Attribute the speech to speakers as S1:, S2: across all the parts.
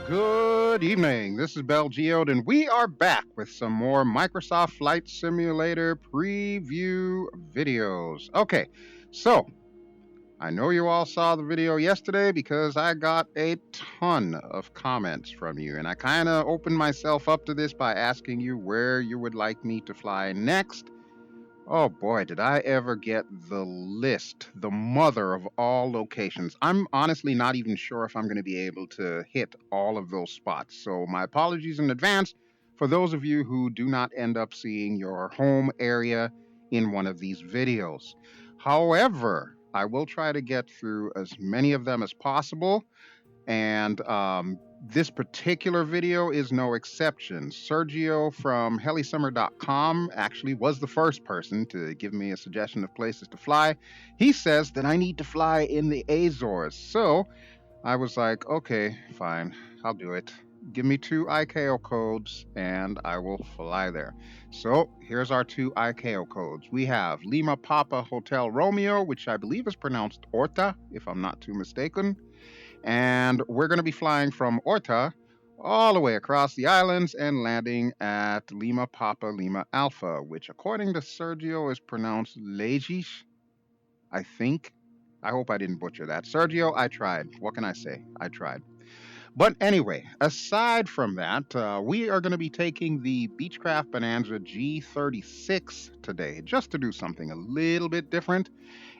S1: Good evening. This is BelGeode, and we are back with some more Microsoft Flight Simulator preview videos. Okay, so I know you all saw the video yesterday because I got a ton of comments from you, and I kind of opened myself up to this by asking you where you would like me to fly next. Oh boy, did I ever get the list, the mother of all locations. I'm honestly not even sure if I'm going to be able to hit all of those spots. So, my apologies in advance for those of you who do not end up seeing your home area in one of these videos. However, I will try to get through as many of them as possible. And this particular video is no exception. Sergio from helisummer.com actually was the first person to give me a suggestion of places to fly. He says that I need to fly in the Azores. So I was like, okay, fine, I'll do it. Give me 2 ICAO codes and I will fly there. So here's our 2 ICAO codes. We have Lima Papa Hotel Romeo, which I believe is pronounced Orta, if I'm not too mistaken. And we're going to be flying from Orta all the way across the islands and landing at Lima Papa Lima Alpha, which according to Sergio is pronounced Legish, I think. I hope I didn't butcher that. Sergio, I tried. What can I say? I tried. But anyway, aside from that, we are going to be taking the Beech Bonanza G36 today, just to do something a little bit different.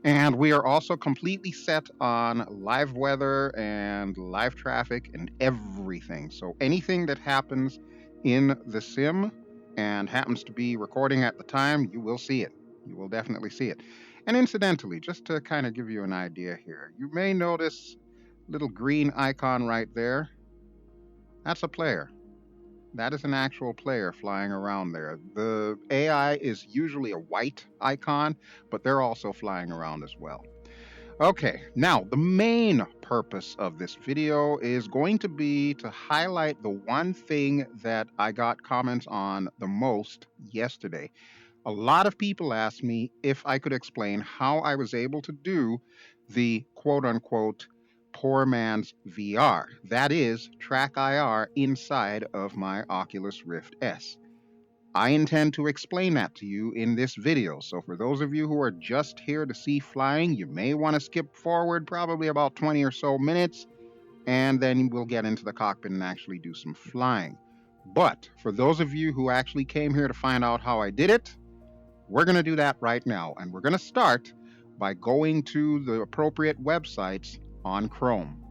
S1: And we are also completely set on live weather and live traffic and everything. So anything that happens in the sim and happens to be recording at the time, you will see it. You will definitely see it. And incidentally, just to kind of give you an idea here, you may notice little green icon right there. That's a player. That is an actual player flying around there. The AI is usually a white icon, but they're also flying around as well. Okay, now the main purpose of this video is going to be to highlight the one thing that I got comments on the most yesterday. A lot of people asked me if I could explain how I was able to do the quote unquote poor man's VR. That is trackIR inside of my Oculus Rift S. I intend to explain that to you in this video. So for those of you who are just here to see flying, you may want to skip forward probably about 20 or so minutes, and then we'll get into the cockpit and actually do some flying. But for those of you who actually came here to find out how I did it, we're going to do that right now. And we're going to start by going to the appropriate websites on Chrome.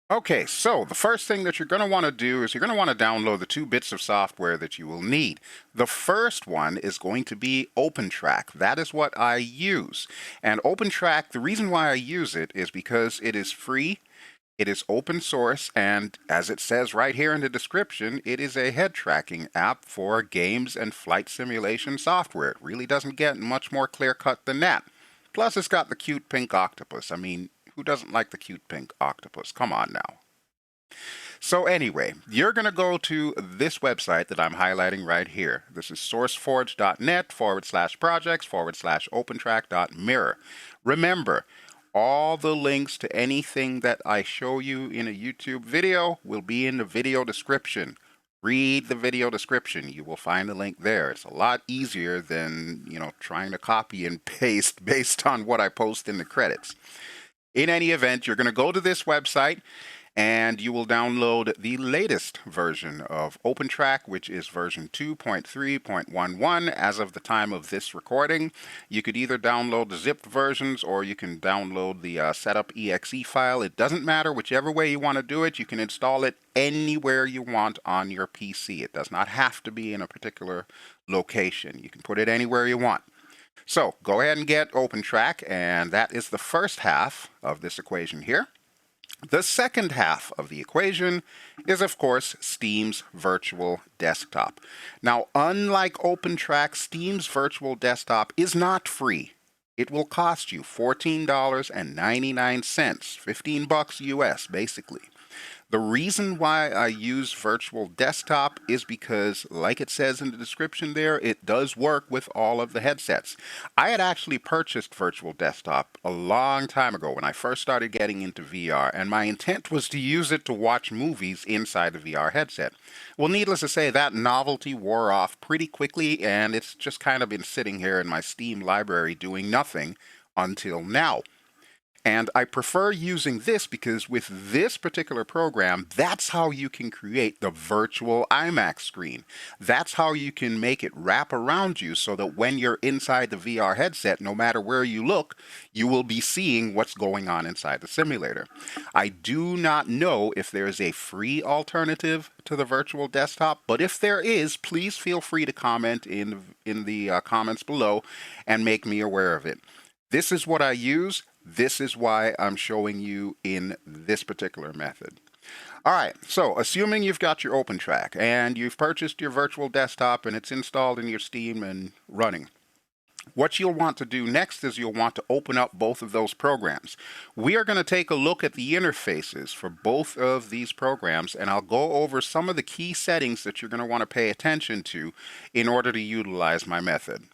S1: Okay, so the first thing that you're going to want to do is you're going to want to download the 2 bits of software that you will need. The first one is going to be Opentrack. That is what I use. And Opentrack, the reason why I use it is because it is free, it is open source, and as it says right here in the description, it is a head tracking app for games and flight simulation software. It really doesn't get much more clear-cut than that. Plus, it's got the cute pink octopus. I mean, who doesn't like the cute pink octopus? Come on now. So anyway, you're going to go to this website that I'm highlighting right here. This is sourceforge.net/projects/opentrack.mirror. Remember, all the links to anything that I show you in a YouTube video will be in the video description. Read the video description. You will find the link there. It's a lot easier than, trying to copy and paste based on what I post in the credits. In any event, you're going to go to this website and you will download the latest version of Opentrack, which is version 2.3.11 as of the time of this recording. You could either download the zipped versions or you can download the setup exe file. It doesn't matter, whichever way you want to do it. You can install it anywhere you want on your PC. It does not have to be in a particular location. You can put it anywhere you want. So go ahead and get Opentrack, and that is the first half of this equation here. The second half of the equation is, of course, Steam's virtual desktop. Now, unlike Opentrack, Steam's virtual desktop is not free. It will cost you $14.99, $15 US, basically. The reason why I use virtual desktop is because, like it says in the description there, it does work with all of the headsets. I had actually purchased virtual desktop a long time ago when I first started getting into VR, and my intent was to use it to watch movies inside the VR headset. Well, needless to say, that novelty wore off pretty quickly, and it's just kind of been sitting here in my Steam library doing nothing until now. And I prefer using this because with this particular program, that's how you can create the virtual IMAX screen. That's how you can make it wrap around you so that when you're inside the VR headset, no matter where you look, you will be seeing what's going on inside the simulator. I do not know if there is a free alternative to the virtual desktop, but if there is, please feel free to comment in the comments below and make me aware of it. This is what I use. This is why I'm showing you in this particular method. All right, so assuming you've got your Opentrack and you've purchased your virtual desktop and it's installed in your Steam and running, what you'll want to do next is you'll want to open up both of those programs. We are going to take a look at the interfaces for both of these programs, and I'll go over some of the key settings that you're going to want to pay attention to in order to utilize my method.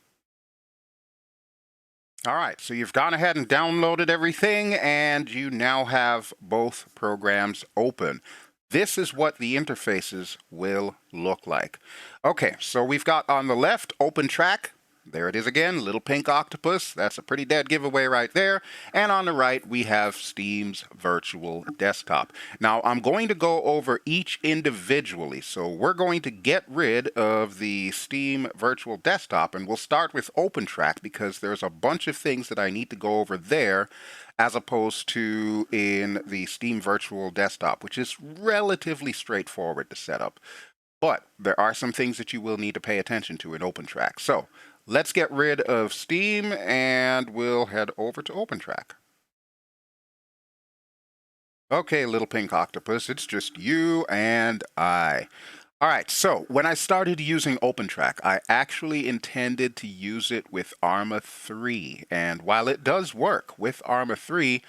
S1: All right, so you've gone ahead and downloaded everything, and you now have both programs open. This is what the interfaces will look like. Okay, so we've got on the left Opentrack. There it is again, little pink octopus. That's a pretty dead giveaway right there. And on the right, we have Steam's virtual desktop. Now, I'm going to go over each individually. So we're going to get rid of the Steam virtual desktop, and we'll start with Opentrack because there's a bunch of things that I need to go over there as opposed to in the Steam virtual desktop, which is relatively straightforward to set up. But there are some things that you will need to pay attention to in Opentrack. So let's get rid of Steam and we'll head over to Opentrack. Okay, little pink octopus, it's just you and I. All right, so when I started using Opentrack, I actually intended to use it with Arma 3. And while it does work with Arma 3,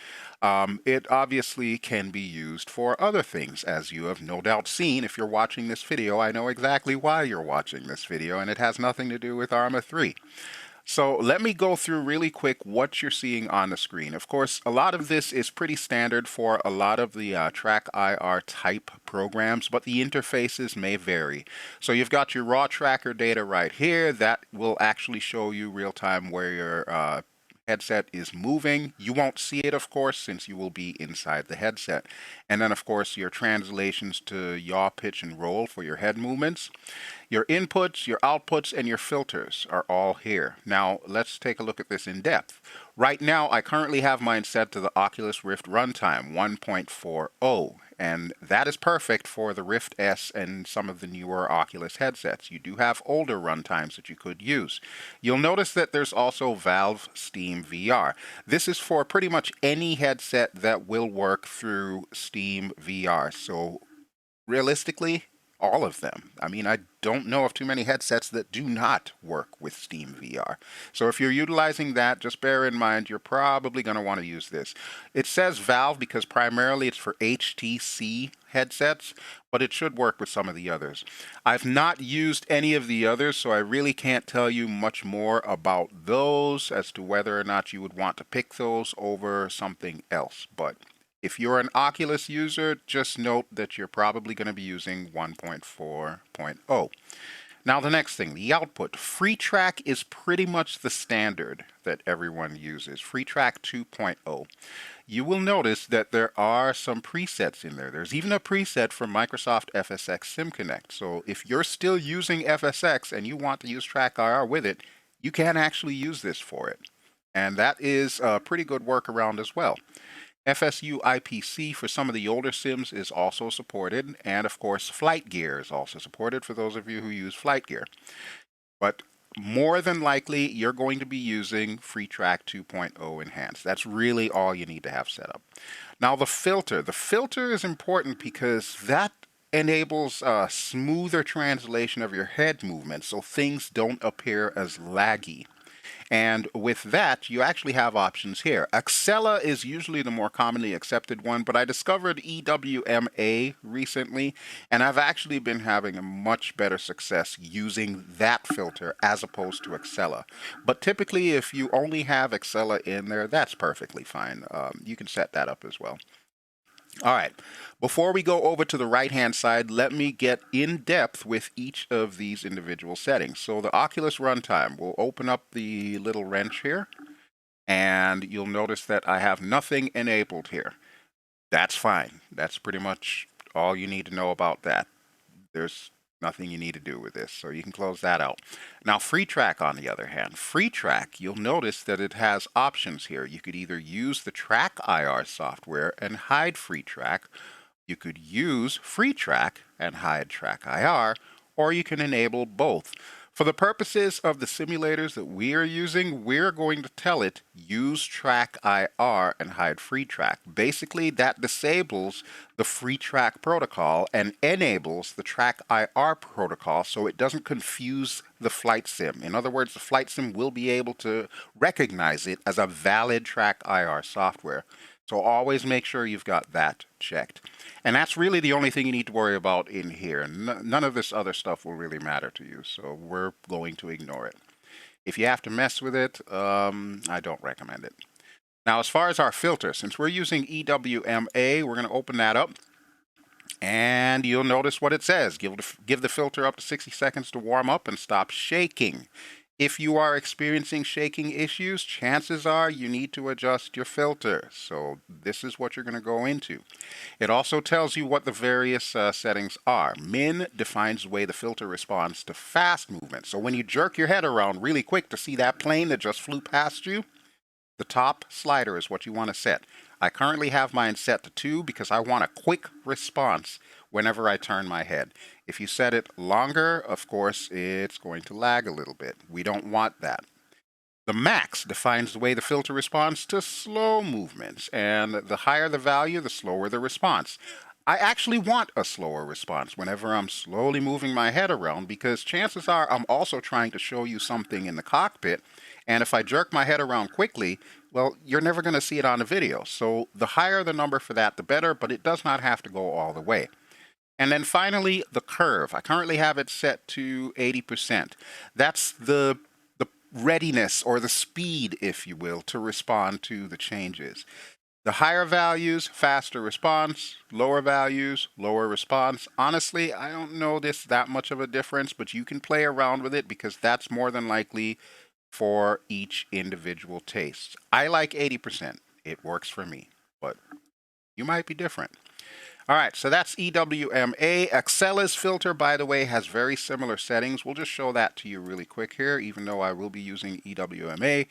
S1: it obviously can be used for other things, as you have no doubt seen. If you're watching this video, I know exactly why you're watching this video, and it has nothing to do with Arma 3. So let me go through really quick what you're seeing on the screen. Of course, a lot of this is pretty standard for a lot of the trackIR type programs, but the interfaces may vary. So you've got your raw tracker data right here. That will actually show you real time where your headset is moving. You won't see it, of course, since you will be inside the headset. And then, of course, your translations to yaw, pitch, and roll for your head movements. Your inputs, your outputs, and your filters are all here. Now, let's take a look at this in depth. Right now, I currently have mine set to the Oculus Rift runtime 1.40, and that is perfect for the Rift S and some of the newer Oculus headsets. You do have older runtimes that you could use. You'll notice that there's also Valve Steam VR. This is for pretty much any headset that will work through Steam VR. So realistically, all of them. I mean, I don't know of too many headsets that do not work with Steam VR. So if you're utilizing that, just bear in mind you're probably going to want to use this. It says Valve because primarily it's for HTC headsets, but it should work with some of the others. I've not used any of the others, so I really can't tell you much more about those as to whether or not you would want to pick those over something else. But if you're an Oculus user, just note that you're probably going to be using 1.4.0. Now the next thing, the output. FreeTrack is pretty much the standard that everyone uses, FreeTrack 2.0. You will notice that there are some presets in there. There's even a preset for Microsoft FSX SimConnect. So if you're still using FSX and you want to use trackIR with it, you can actually use this for it. And that is a pretty good workaround as well. FSU IPC for some of the older sims is also supported, and of course Flight Gear is also supported for those of you who use Flight Gear. But more than likely you're going to be using FreeTrack 2.0 Enhanced. That's really all you need to have set up. Now the filter. The filter is important because that enables a smoother translation of your head movement so things don't appear as laggy.
S2: And with that, you actually have options here. Accela is usually the more commonly accepted one, but I discovered EWMA recently, and I've actually been having a much better success using that filter as opposed to Accela. But typically, if you only have Accela in there, that's perfectly fine. You can set that up as well. All right, before we go over to the right-hand side, let me get in depth with each of these individual settings. So the Oculus runtime, we'll open up the little wrench here, and you'll notice that I have nothing enabled here. That's fine. That's pretty much all you need to know about that. There's nothing you need to do with this, so you can close that out. Now, FreeTrack, on the other hand, FreeTrack, you'll notice that it has options here. You could either use the trackIR software and hide FreeTrack, you could use FreeTrack and hide trackIR, or you can enable both. For the purposes of the simulators that we are using, we're going to tell it use trackIR and hide FreeTrack. Basically, that disables the FreeTrack protocol and enables the trackIR protocol so it doesn't confuse the flight sim. In other words, the flight sim will be able to recognize it as a valid trackIR software. So always make sure you've got that checked. And that's really the only thing you need to worry about in here. None of this other stuff will really matter to you, so we're going to ignore it. If you have to mess with it, I don't recommend it. Now, as far as our filter, since we're using EWMA, we're going to open that up. And you'll notice what it says. Give the filter up to 60 seconds to warm up and stop shaking. If you are experiencing shaking issues, chances are you need to adjust your filter. So this is what you're going to go into. It also tells you what the various settings are. Min defines the way the filter responds to fast movement. So when you jerk your head around really quick to see that plane that just flew past you, the top slider is what you want to set. I currently have mine set to 2 because I want a quick response whenever I turn my head. If you set it longer, of course, it's going to lag a little bit. We don't want that. The max defines the way the filter responds to slow movements, and the higher the value, the slower the response. I actually want a slower response whenever I'm slowly moving my head around because chances are I'm also trying to show you something in the cockpit, and if I jerk my head around quickly, well, you're never going to see it on the video. So the higher the number for that, the better, but it does not have to go all the way. And then finally, the curve. I currently have it set to 80%. That's the readiness or the speed, if you will, to respond to the changes. The higher values, faster response. Lower values, lower response. Honestly, I don't know this that much of a difference, but you can play around with it because that's more than likely for each individual taste. I like 80%. It works for me, but you might be different. All right, so that's EWMA. Accela's filter, by the way, has very similar settings. We'll just show that to you really quick here, even though I will be using EWMA.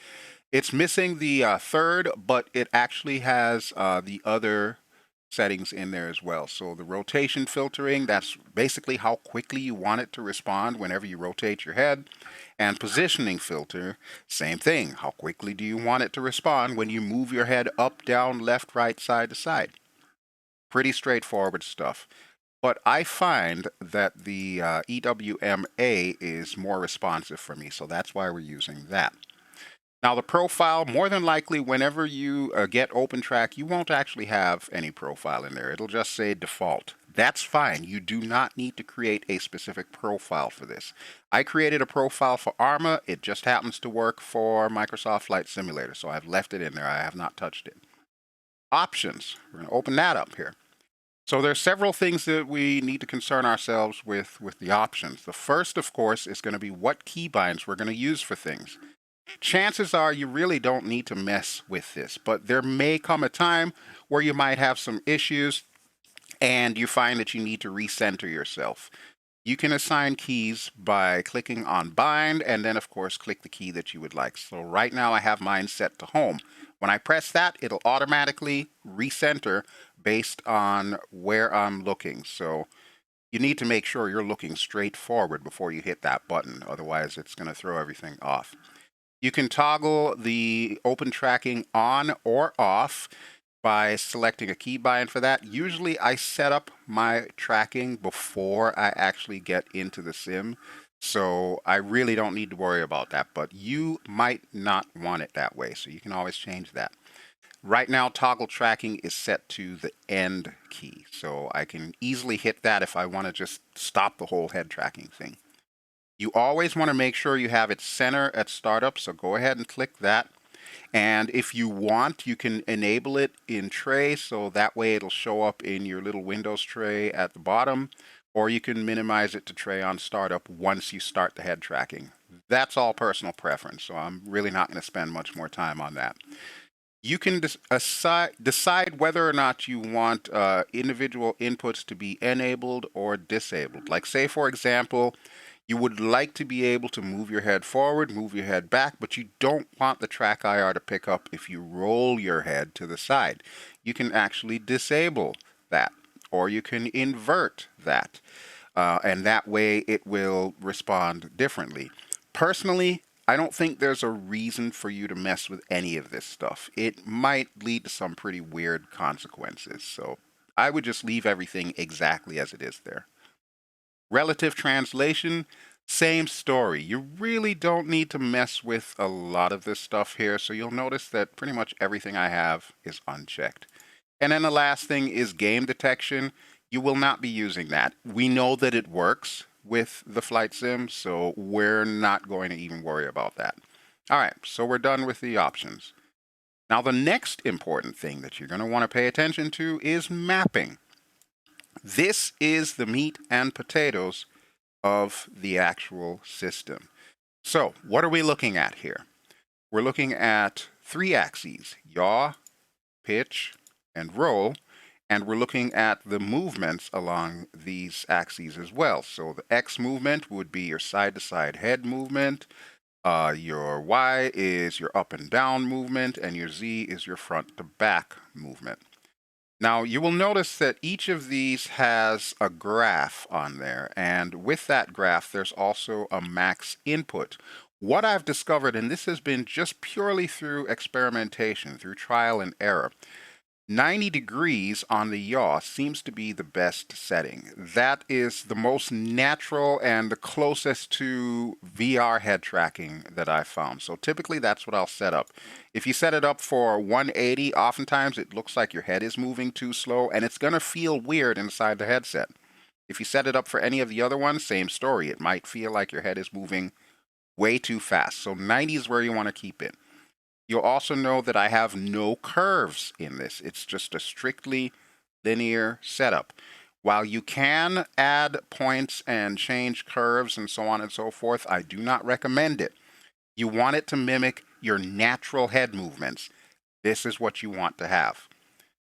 S2: It's missing the third, but it actually has the other settings in there as well. So the rotation filtering, that's basically how quickly you want it to respond whenever you rotate your head. And positioning filter, same thing. How quickly do you want it to respond when you move your head up, down, left, right, side to side? Pretty straightforward stuff. But I find that the EWMA is more responsive for me, so that's why we're using that. Now the profile, more than likely, whenever you get Opentrack, you won't actually have any profile in there. It'll just say default. That's fine. You do not need to create a specific profile for this. I created a profile for ARMA. It just happens to work for Microsoft Flight Simulator, so I've left it in there. I have not touched it. Options. We're going to open that up here. So there's several things that we need to concern ourselves with the options. The first, of course, is going to be what keybinds we're going to use for things. Chances are you really don't need to mess with this, but there may come a time where you might have some issues and you find that you need to recenter yourself. You can assign keys by clicking on bind and then of course click the key that you would like. So right now I have mine set to home. When I press that, it'll automatically recenter based on where I'm looking. So you need to make sure you're looking straight forward before you hit that button. Otherwise it's going to throw everything off. You can toggle the open tracking on or off by selecting a keybind for that. Usually I set up my tracking before I actually get into the sim. So I really don't need to worry about that, but you might not want it that way. So you can always change that. Right now, toggle tracking is set to the end key. So I can easily hit that if I want to just stop the whole head tracking thing. You always want to make sure you have it center at startup. So go ahead and click that. And if you want, you can enable it in tray, so that way it'll show up in your little Windows tray at the bottom, or you can minimize it to tray on startup once you start the head tracking. That's all personal preference, so I'm really not going to spend much more time on that. You can decide whether or not you want individual inputs to be enabled or disabled. Like say, for example, you would like to be able to move your head forward, move your head back, but you don't want the trackIR to pick up if you roll your head to the side. You can actually disable that, or you can invert that, and that way it will respond differently. Personally, I don't think there's a reason for you to mess with any of this stuff. It might lead to some pretty weird consequences, so I would just leave everything exactly as it is there. Relative translation, same story. You really don't need to mess with a lot of this stuff here, so you'll notice that pretty much everything I have is unchecked. And then the last thing is game detection. You will not be using that. We know that it works with the flight sim, so we're not going to even worry about that. All right, so we're done with the options. Now the next important thing that you're going to want to pay attention to is mapping. This is the meat and potatoes of the actual system. So what are we looking at here? We're looking at 3 axes, yaw, pitch, and roll, and we're looking at the movements along these axes as well. So the X movement would be your side-to-side head movement, your Y is your up and down movement, and your Z is your front to back movement. Now you will notice that each of these has a graph on there, and with that graph there's also a max input. What I've discovered, and this has been just purely through experimentation, through trial and error, 90 degrees on the yaw seems to be the best setting. That is the most natural and the closest to VR head tracking that I've found. So typically that's what I'll set up. If you set it up for 180, oftentimes it looks like your head is moving too slow and it's going to feel weird inside the headset. If you set it up for any of the other ones, same story. It might feel like your head is moving way too fast. So 90 is where you want to keep it. You'll also know that I have no curves in this. It's just a strictly linear setup. While you can add points and change curves and so on and so forth, I do not recommend it. You want it to mimic your natural head movements. This is what you want to have.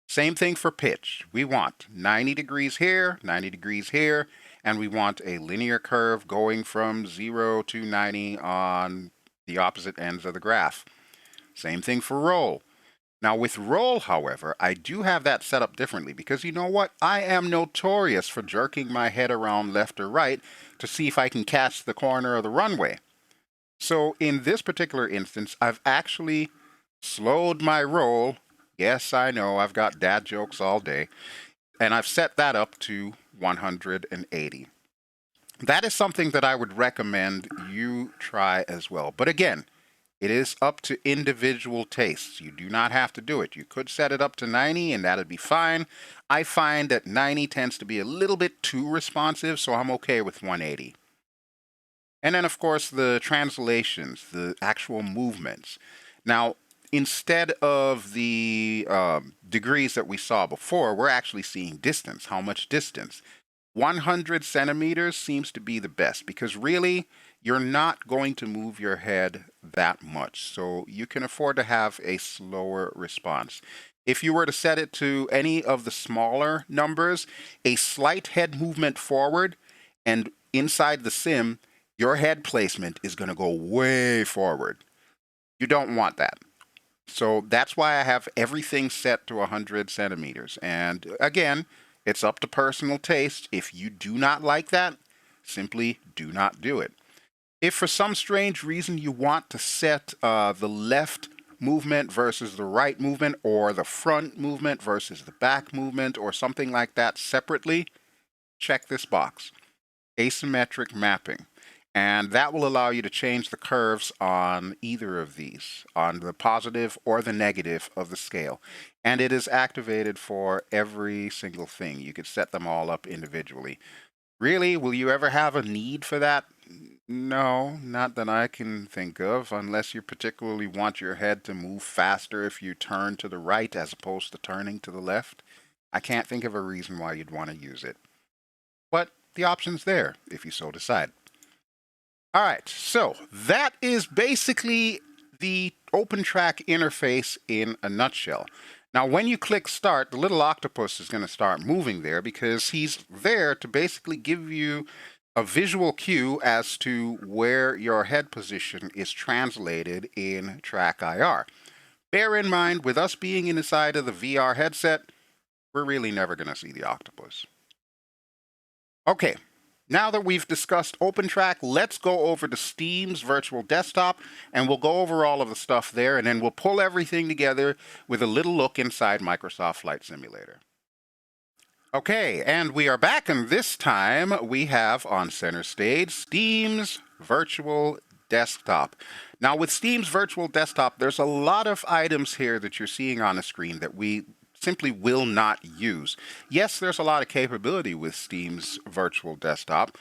S2: Same thing for pitch. We want 90 degrees here, 90 degrees here, and we want a linear curve going from 0 to 90 on the opposite ends of the graph. Same thing for roll. Now with roll, however, I do have that set up differently because you know what? I am notorious for jerking my head around left or right to see if I can catch the corner of the runway. So in this particular instance, I've actually slowed my roll. Yes, I know, I've got dad jokes all day. And I've set that up to 180. That is something that I would recommend you try as well. But again, it is up to individual tastes. You do not have to do it. You could set it up to 90 and that'd be fine. I find that 90 tends to be a little bit too responsive, so I'm okay with 180. And then, of course, the translations, the actual movements. Now, instead of the degrees that we saw before, we're actually seeing distance. How much distance? 100 centimeters seems to be the best because really, you're not going to move your head that much. So you can afford to have a slower response. If you were to set it to any of the smaller numbers, a slight head movement forward and inside the sim, your head placement is going to go way forward. You don't want that. So that's why I have everything set to 100 centimeters. And again, it's up to personal taste. If you do not like that, simply do not do it. If for some strange reason you want to set the left movement versus the right movement, or the front movement versus the back movement, or something like that separately, check this box. Asymmetric mapping. And that will allow you to change the curves on either of these, on the positive or the negative of the scale. And it is activated for every single thing. You could set them all up individually. Really, will you ever have a need for that? No, not that I can think of, unless you particularly want your head to move faster if you turn to the right as opposed to turning to the left. I can't think of a reason why you'd want to use it. But the option's there if you so decide. All right, so that is basically the Opentrack interface in a nutshell. Now, when you click start, the little octopus is going to start moving there because he's there to basically give you a visual cue as to where your head position is translated in trackIR. Bear in mind, with us being inside of the VR headset, we're really never going to see the octopus. Okay, now that we've discussed Opentrack, let's go over to Steam's virtual desktop, and we'll go over all of the stuff there, and then we'll pull everything together with a little look inside Microsoft Flight Simulator. Okay, and we are back, and this time we have on center stage Steam's virtual desktop. Now, with Steam's virtual desktop, there's a lot of items here that you're seeing on the screen that we simply will not use. Yes, there's a lot of capability with Steam's virtual desktop,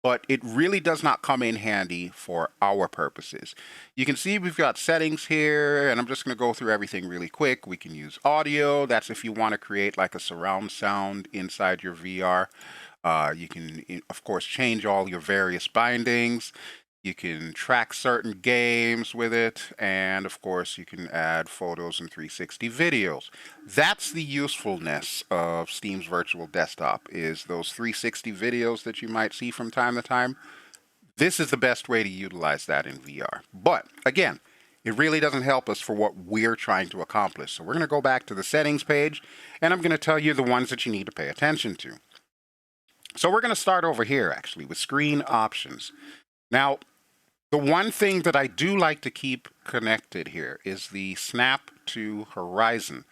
S2: but it really does not come in handy for our purposes. You can see we've got settings here, and I'm just going to go through everything really quick. We can use audio. That's if you want to create like a surround sound inside your VR. You can, of course, change all your various bindings. You can track certain games with it, and of course you can add photos and 360 videos. That's the usefulness of Steam's virtual desktop, is those 360 videos that you might see from time to time. This is the best way to utilize that in VR. But again, it really doesn't help us for what we're trying to accomplish. So we're going to go back to the settings page, and I'm going to tell you the ones that you need to pay attention to. So we're going to start over here actually with screen options. Now, the one thing that I do like to keep connected here is the snap to horizon.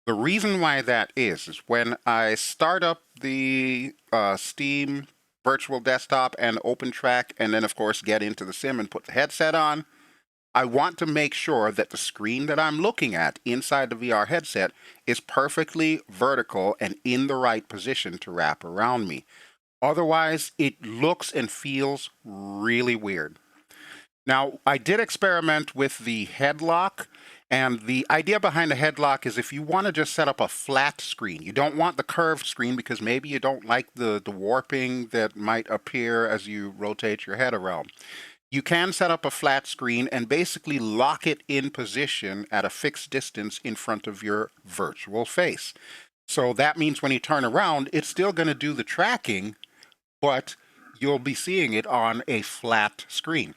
S2: The reason why that is when I start up the Steam virtual desktop and Opentrack, and then of course get into the sim and put the headset on, I want to make sure that the screen that I'm looking at inside the VR headset is perfectly vertical and in the right position to wrap around me. Otherwise, it looks and feels really weird. Now, I did experiment with the headlock, and the idea behind the headlock is if you want to just set up a flat screen, you don't want the curved screen because maybe you don't like the warping that might appear as you rotate your head around. You can set up a flat screen and basically lock it in position at a fixed distance in front of your virtual face. So that means when you turn around, it's still going to do the tracking, but you'll be seeing it on a flat screen.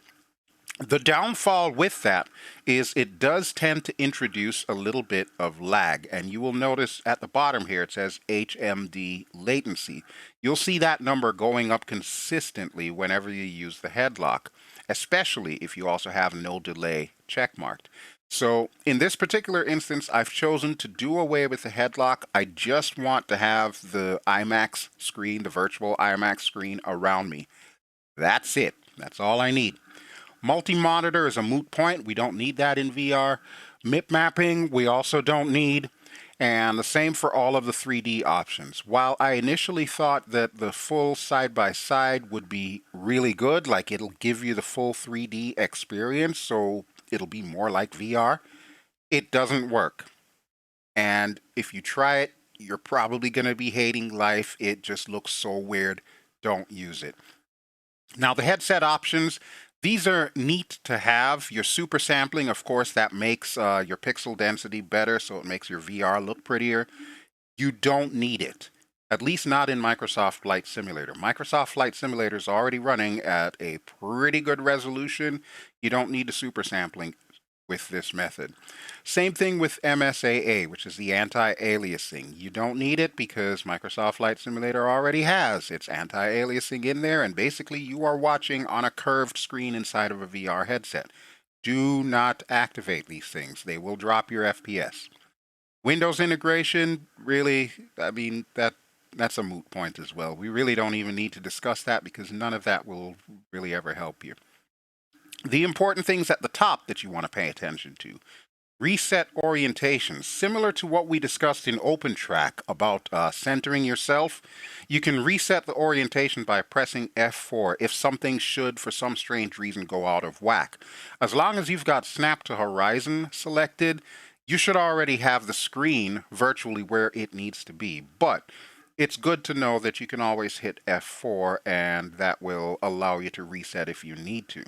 S2: The downfall with that is it does tend to introduce a little bit of lag, and you will notice at the bottom here it says HMD latency. You'll see that number going up consistently whenever you use the headlock, especially if you also have no delay checkmarked. So in this particular instance, I've chosen to do away with the headlock. I just want to have the IMAX screen, the virtual IMAX screen around me. That's it. That's all I need. Multi-monitor is a moot point. We don't need that in VR. MIP mapping, we also don't need. And the same for all of the 3D options. While I initially thought that the full side-by-side would be really good, like it'll give you the full 3D experience, so it'll be more like VR, it doesn't work. And if you try it, you're probably going to be hating life. It just looks so weird. Don't use it. Now, the headset options, these are neat to have. Your super sampling, of course, that makes your pixel density better, so it makes your VR look prettier. You don't need it, at least not in Microsoft Flight Simulator. Microsoft Flight Simulator is already running at a pretty good resolution. You don't need the super sampling with this method. Same thing with MSAA, which is the anti-aliasing. You don't need it because Microsoft Flight Simulator already has its anti-aliasing in there, and basically you are watching on a curved screen inside of a VR headset. Do not activate these things. They will drop your FPS. Windows integration, really, I mean, that that's a moot point as well. We really don't even need to discuss that because none of that will really ever help you. The important things at the top that you want to pay attention to. Reset orientation. Similar to what we discussed in Opentrack about centering yourself, you can reset the orientation by pressing F4 if something should, for some strange reason, go out of whack. As long as you've got Snap to Horizon selected, you should already have the screen virtually where it needs to be. But it's good to know that you can always hit F4 and that will allow you to reset if you need to.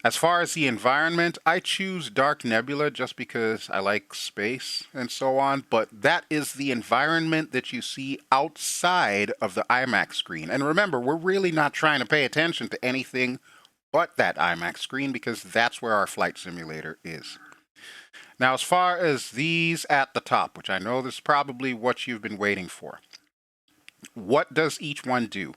S2: As far as the environment, I choose Dark Nebula just because I like space and so on, but that is the environment that you see outside of the IMAX screen. And remember, we're really not trying to pay attention to anything but that IMAX screen because that's where our flight simulator is. Now, as far as these at the top, which I know this is probably what you've been waiting for, what does each one do?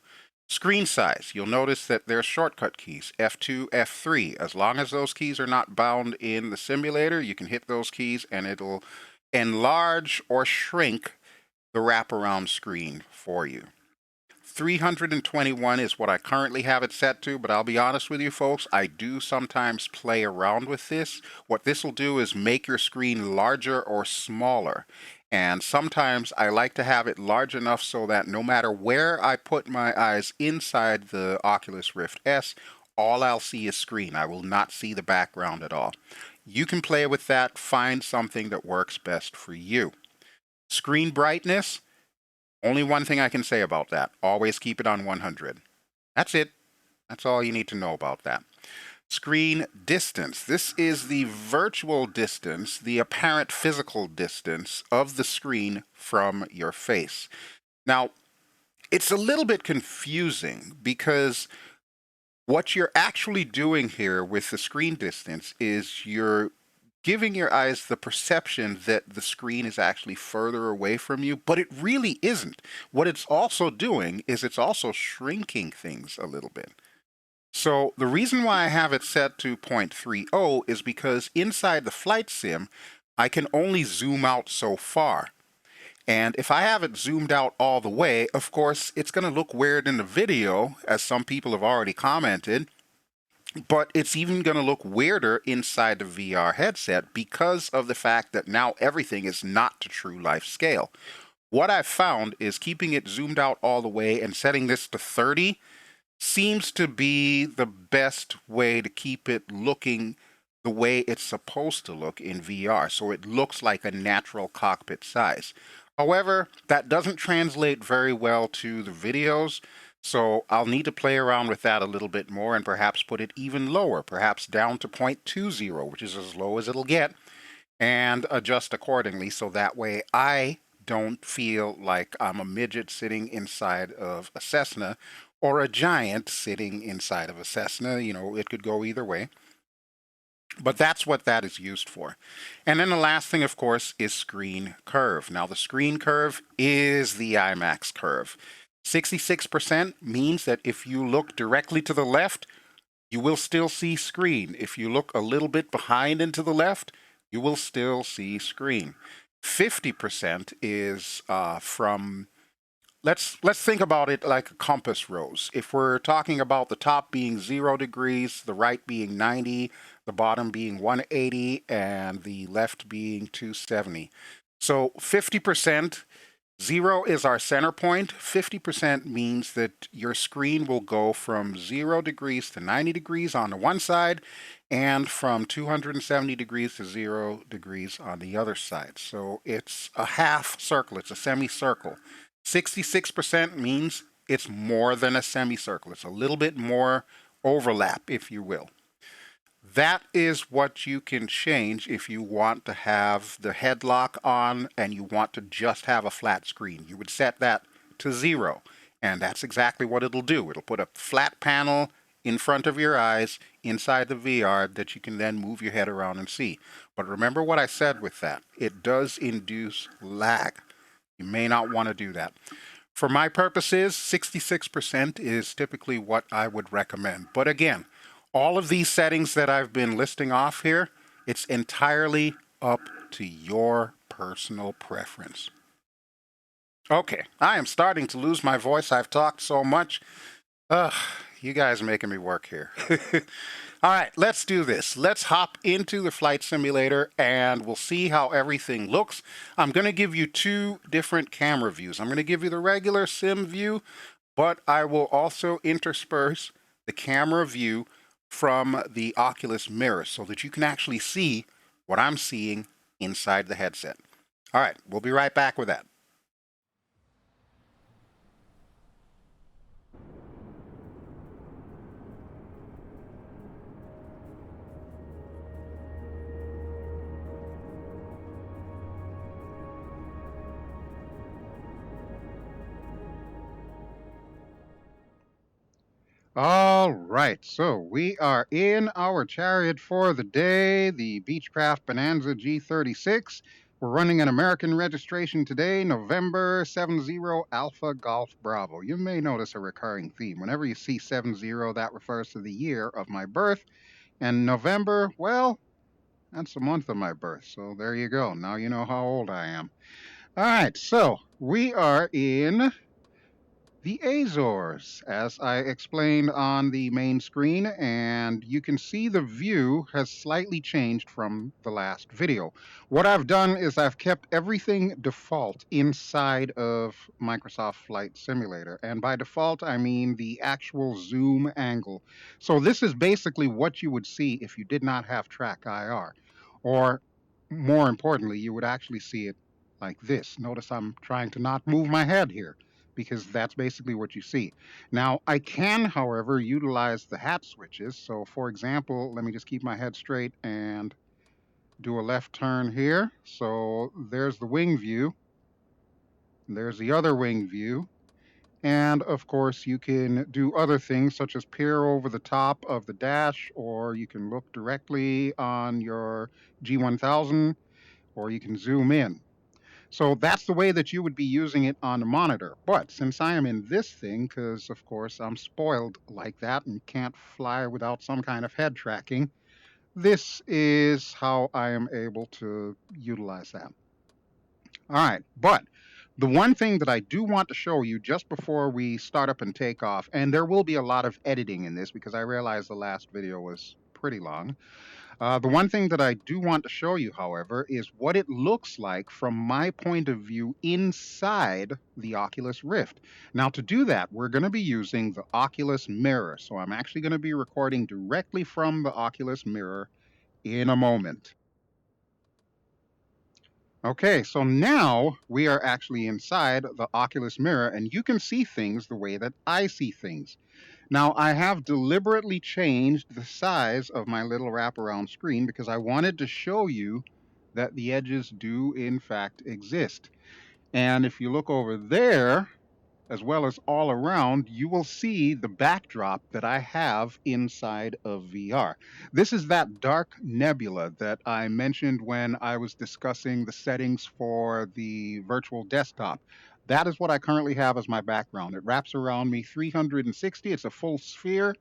S2: Screen size, you'll notice that there's shortcut keys, F2, F3. As long as those keys are not bound in the simulator, you can hit those keys and it'll enlarge or shrink the wraparound screen for you. 321 is what I currently have it set to, but I'll be honest with you folks, I do sometimes play around with this. What this will do is make your screen larger or smaller. And sometimes I like to have it large enough so that no matter where I put my eyes inside the Oculus Rift S, all I'll see is screen. I will not see the background at all. You can play with that, find something that works best for you. Screen brightness, only one thing I can say about that. Always keep it on 100. That's it. That's all you need to know about that. Screen distance. This is the virtual distance, the apparent physical distance of the screen from your face. Now, it's a little bit confusing because what you're actually doing here with the screen distance is you're giving your eyes the perception that the screen is actually further away from you, but it really isn't. What it's also doing is it's also shrinking things a little bit. So the reason why I have it set to 0.30 is because inside the flight sim, I can only zoom out so far. And if I have it zoomed out all the way, of course, it's going to look weird in the video, as some people have already commented, but it's even going to look weirder inside the VR headset because of the fact that now everything is not to true life scale. What I've found is keeping it zoomed out all the way and setting this to 30 seems to be the best way to keep it looking the way it's supposed to look in VR, so it looks like a natural cockpit size. However, that doesn't translate very well to the videos, so I'll need to play around with that a little bit more and perhaps put it even lower, perhaps down to 0.20, which is as low as it'll get, and adjust accordingly so that way I don't feel like I'm a midget sitting inside of a Cessna or a giant sitting inside of a Cessna. You know, it could go either way. But that's what that is used for. And then the last thing, of course, is screen curve. Now, the screen curve is the IMAX curve. 66% means that if you look directly to the left, you will still see screen. If you look a little bit behind and to the left, you will still see screen. 50% is from... Let's think about it like a compass rose. If we're talking about the top being 0 degrees, the right being 90, the bottom being 180, and the left being 270. So 50%, 0 is our center point. 50% means that your screen will go from 0 degrees to 90 degrees on the one side, and from 270 degrees to 0 degrees on the other side. So it's a half circle, it's a semicircle. 66% means it's more than a semicircle. It's a little bit more overlap, if you will. That is what you can change if you want to have the headlock on and you want to just have a flat screen. You would set that to 0, and that's exactly what it'll do. It'll put a flat panel in front of your eyes inside the VR that you can then move your head around and see. But remember what I said with that. It does induce lag. You may not want to do that. For my purposes, 66% is typically what I would recommend. But again, all of these settings that I've been listing off here, it's entirely up to your personal preference. Okay, I am starting to lose my voice. I've talked so much. Ugh, you guys are making me work here. All right, let's do this. Let's hop into the flight simulator and we'll see how everything looks. I'm going to give you two different camera views. I'm going to give you the regular sim view, but I will also intersperse the camera view from the Oculus mirror so that you can actually see what I'm seeing inside the headset. All right, we'll be right back with that.
S1: All right, so we are in our chariot for the day, the Beech Bonanza G36. We're running an American registration today, November 70 Alpha Golf Bravo. You may notice a recurring theme. Whenever you see 70, that refers to the year of my birth. And November, well, that's the month of my birth. So there you go. Now you know how old I am. All right, so we are in the Azores, as I explained on the main screen, and you can see the view has slightly changed from the last video. What I've done is I've kept everything default inside of Microsoft Flight Simulator, and by default I mean the actual zoom angle. So this is basically what you would see if you did not have trackIR, or more importantly, you would actually see it like this. Notice I'm trying to not move my head here because that's basically what you see. Now, I can, however, utilize the hat switches. So, for example, let me just keep my head straight and do a left turn here. So, there's the wing view, there's the other wing view. And of course, you can do other things such as peer over the top of the dash, or you can look directly on your G1000, or you can zoom in. So that's the way that you would be using it on the monitor. But since I am in this thing, because of course I'm spoiled like that and can't fly without some kind of head tracking, this is how I am able to utilize that. All right, but the one thing that I do want to show you just before we start up and take off, and there will be a lot of editing in this because I realized the last video was pretty long. The one thing that I do want to show you, however, is what it looks like from my point of view inside the Oculus Rift. Now, to do that, we're going to be using the Oculus Mirror. So I'm actually going to be recording directly from the Oculus Mirror in a moment. Okay, so now we are actually inside the Oculus Mirror, and you can see things the way that I see things. Now, I have deliberately changed the size of my little wraparound screen because I wanted to show you that the edges do in fact exist. And if you look over there, as well as all around, you will see the backdrop that I have inside of VR. This is that dark nebula that I mentioned when I was discussing the settings for the virtual desktop. That is what I currently have as my background. It wraps around me 360. It's a full sphere,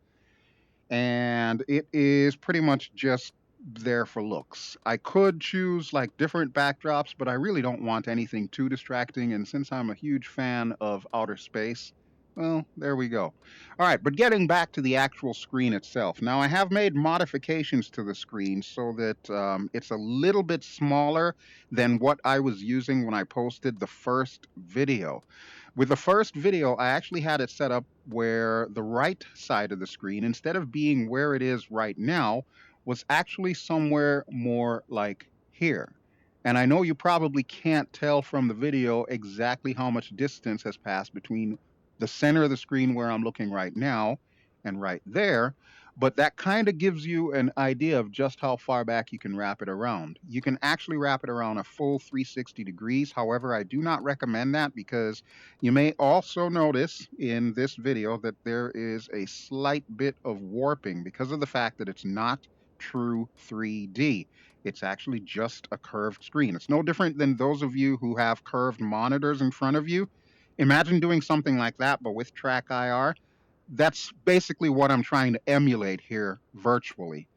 S1: and it is pretty much just there for looks. I could choose like different backdrops, but I really don't want anything too distracting. And since I'm a huge fan of outer space, well, there we go. All right, but getting back to the actual screen itself. Now, I have made modifications to the screen so that it's a little bit smaller than what I was using when I posted the first video. With the first video, I actually had it set up where the right side of the screen, instead of being where it is right now, was actually somewhere more like here. And I know you probably can't tell from the video exactly how much distance has passed between the center of the screen where I'm looking right now and right there, but that kind of gives you an idea of just how far back you can wrap it around. You can actually wrap it around a full 360 degrees. However, I do not recommend that because you may also notice in this video that there is a slight bit of warping because of the fact that it's not true 3D. It's actually just a curved screen. It's no different than those of you who have curved monitors in front of you. Imagine doing something like that, but with trackIR. That's basically what I'm trying to emulate here virtually.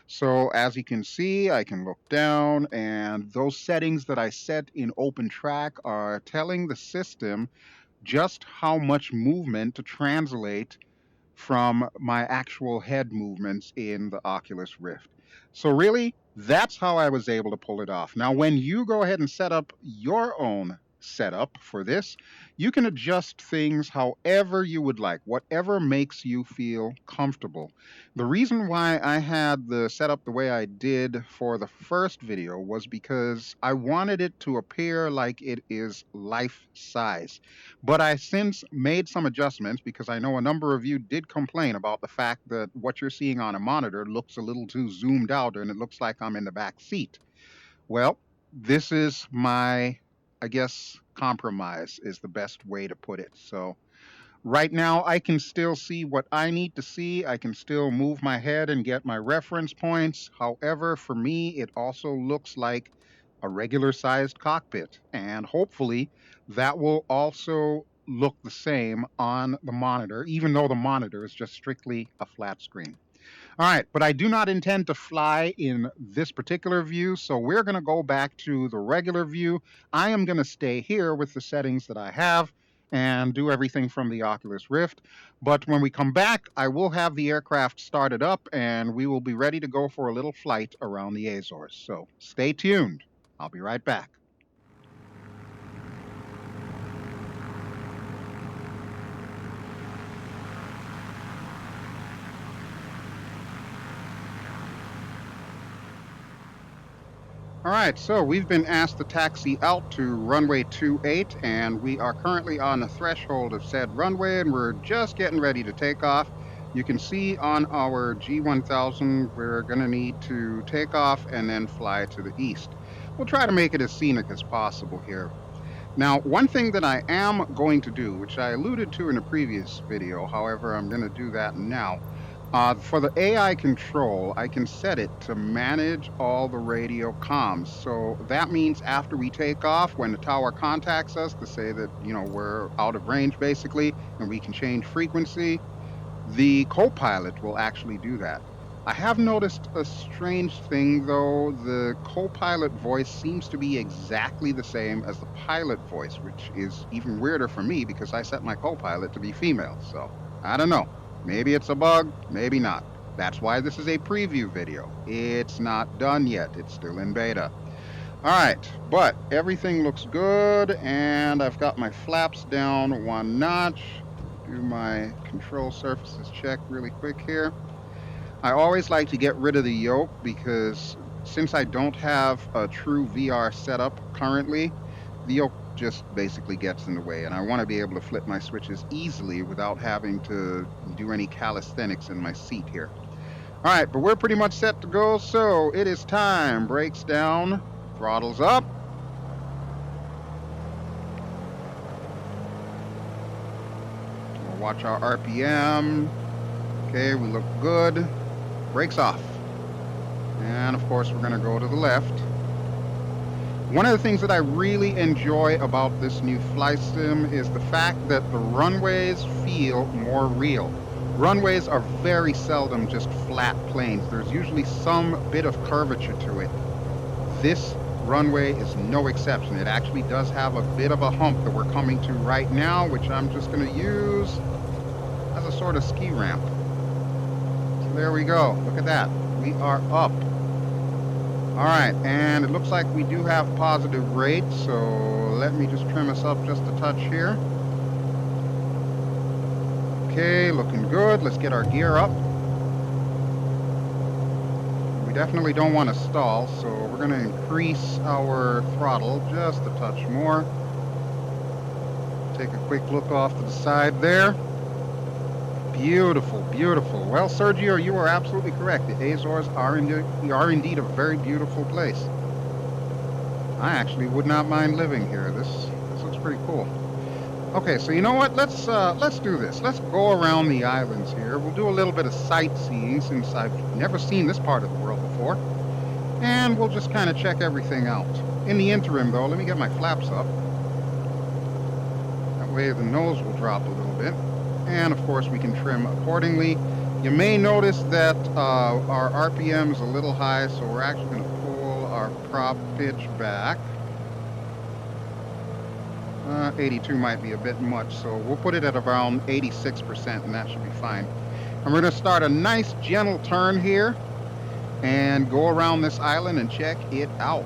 S1: So as you can see, I can look down, and those settings that I set in Opentrack are telling the system just how much movement to translate from my actual head movements in the Oculus Rift. So, really, that's how I was able to pull it off. Now, when you go ahead and set up your own setup for this, you can adjust things however you would like, whatever makes you feel comfortable. The reason why I had the setup the way I did for the first video was because I wanted it to appear like it is life size. But I since made some adjustments because I know a number of you did complain about the fact that what you're seeing on a monitor looks a little too zoomed out and it looks like I'm in the back seat. Well, this is my, I guess, compromise is the best way to put it. So right now, I can still see what I need to see. I can still move my head and get my reference points. However, for me, it also looks like a regular sized cockpit. And hopefully, that will also look the same on the monitor, even though the monitor is just strictly a flat screen. All right, but I do not intend to fly in this particular view, so we're going to go back to the regular view. I am going to stay here with the settings that I have and do everything from the Oculus Rift. But when we come back, I will have the aircraft started up and we will be ready to go for a little flight around the Azores. So stay tuned. I'll be right back. All right, so we've been asked to taxi out to runway 28, and we are currently on the threshold of said runway, and we're just getting ready to take off. You can see on our G1000, we're going to need to take off and then fly to the east. We'll try to make it as scenic as possible here. Now, one thing that I am going to do, which I alluded to in a previous video, however, I'm going to do that now. For the AI control, I can set it to manage all the radio comms. So that means after we take off, when the tower contacts us to say that, we're out of range basically, and we can change frequency, the co-pilot will actually do that. I have noticed a strange thing though. The co-pilot voice seems to be exactly the same as the pilot voice, which is even weirder for me because I set my co-pilot to be female. So I don't know. Maybe it's a bug, maybe not. That's why this is a preview video. It's not done yet. It's still in beta. All right, but everything looks good, and I've got my flaps down one notch. Do my control surfaces check really quick here. I always like to get rid of the yoke because since I don't have a true VR setup currently, the yoke just basically gets in the way, and I want to be able to flip my switches easily without having to do any calisthenics in my seat here. All right, but we're pretty much set to go, so it is time. Brakes down, throttles up. We'll watch our RPM. Okay, we look good. Brakes off. And of course, we're going to go to the left. One of the things that I really enjoy about this new FlySim is the fact that the runways feel more real. Runways are very seldom just flat planes. There's usually some bit of curvature to it. This runway is no exception. It actually does have a bit of a hump that we're coming to right now, which I'm just going to use as a sort of ski ramp. So there we go. Look at that. We are up. All right, and it looks like we do have positive rates, so let me just trim us up just a touch here. Okay, looking good. Let's get our gear up. We definitely don't want to stall, so we're going to increase our throttle just a touch more. Take a quick look off to the side there. Beautiful, beautiful. Well, Sergio, you are absolutely correct. The Azores are indeed a very beautiful place. I actually would not mind living here. This looks pretty cool. Okay, so you know what? Let's do this. Let's go around the islands here. We'll do a little bit of sightseeing since I've never seen this part of the world before. And we'll just kind of check everything out. In the interim, though, let me get my flaps up. That way the nose will drop a little bit. And of course we can trim accordingly. You may notice that our RPM is a little high, so we're actually going to pull our prop pitch back. 82 might be a bit much, so we'll put it at around 86%, and that should be fine. And we're going to start a nice gentle turn here and go around this island and check it out.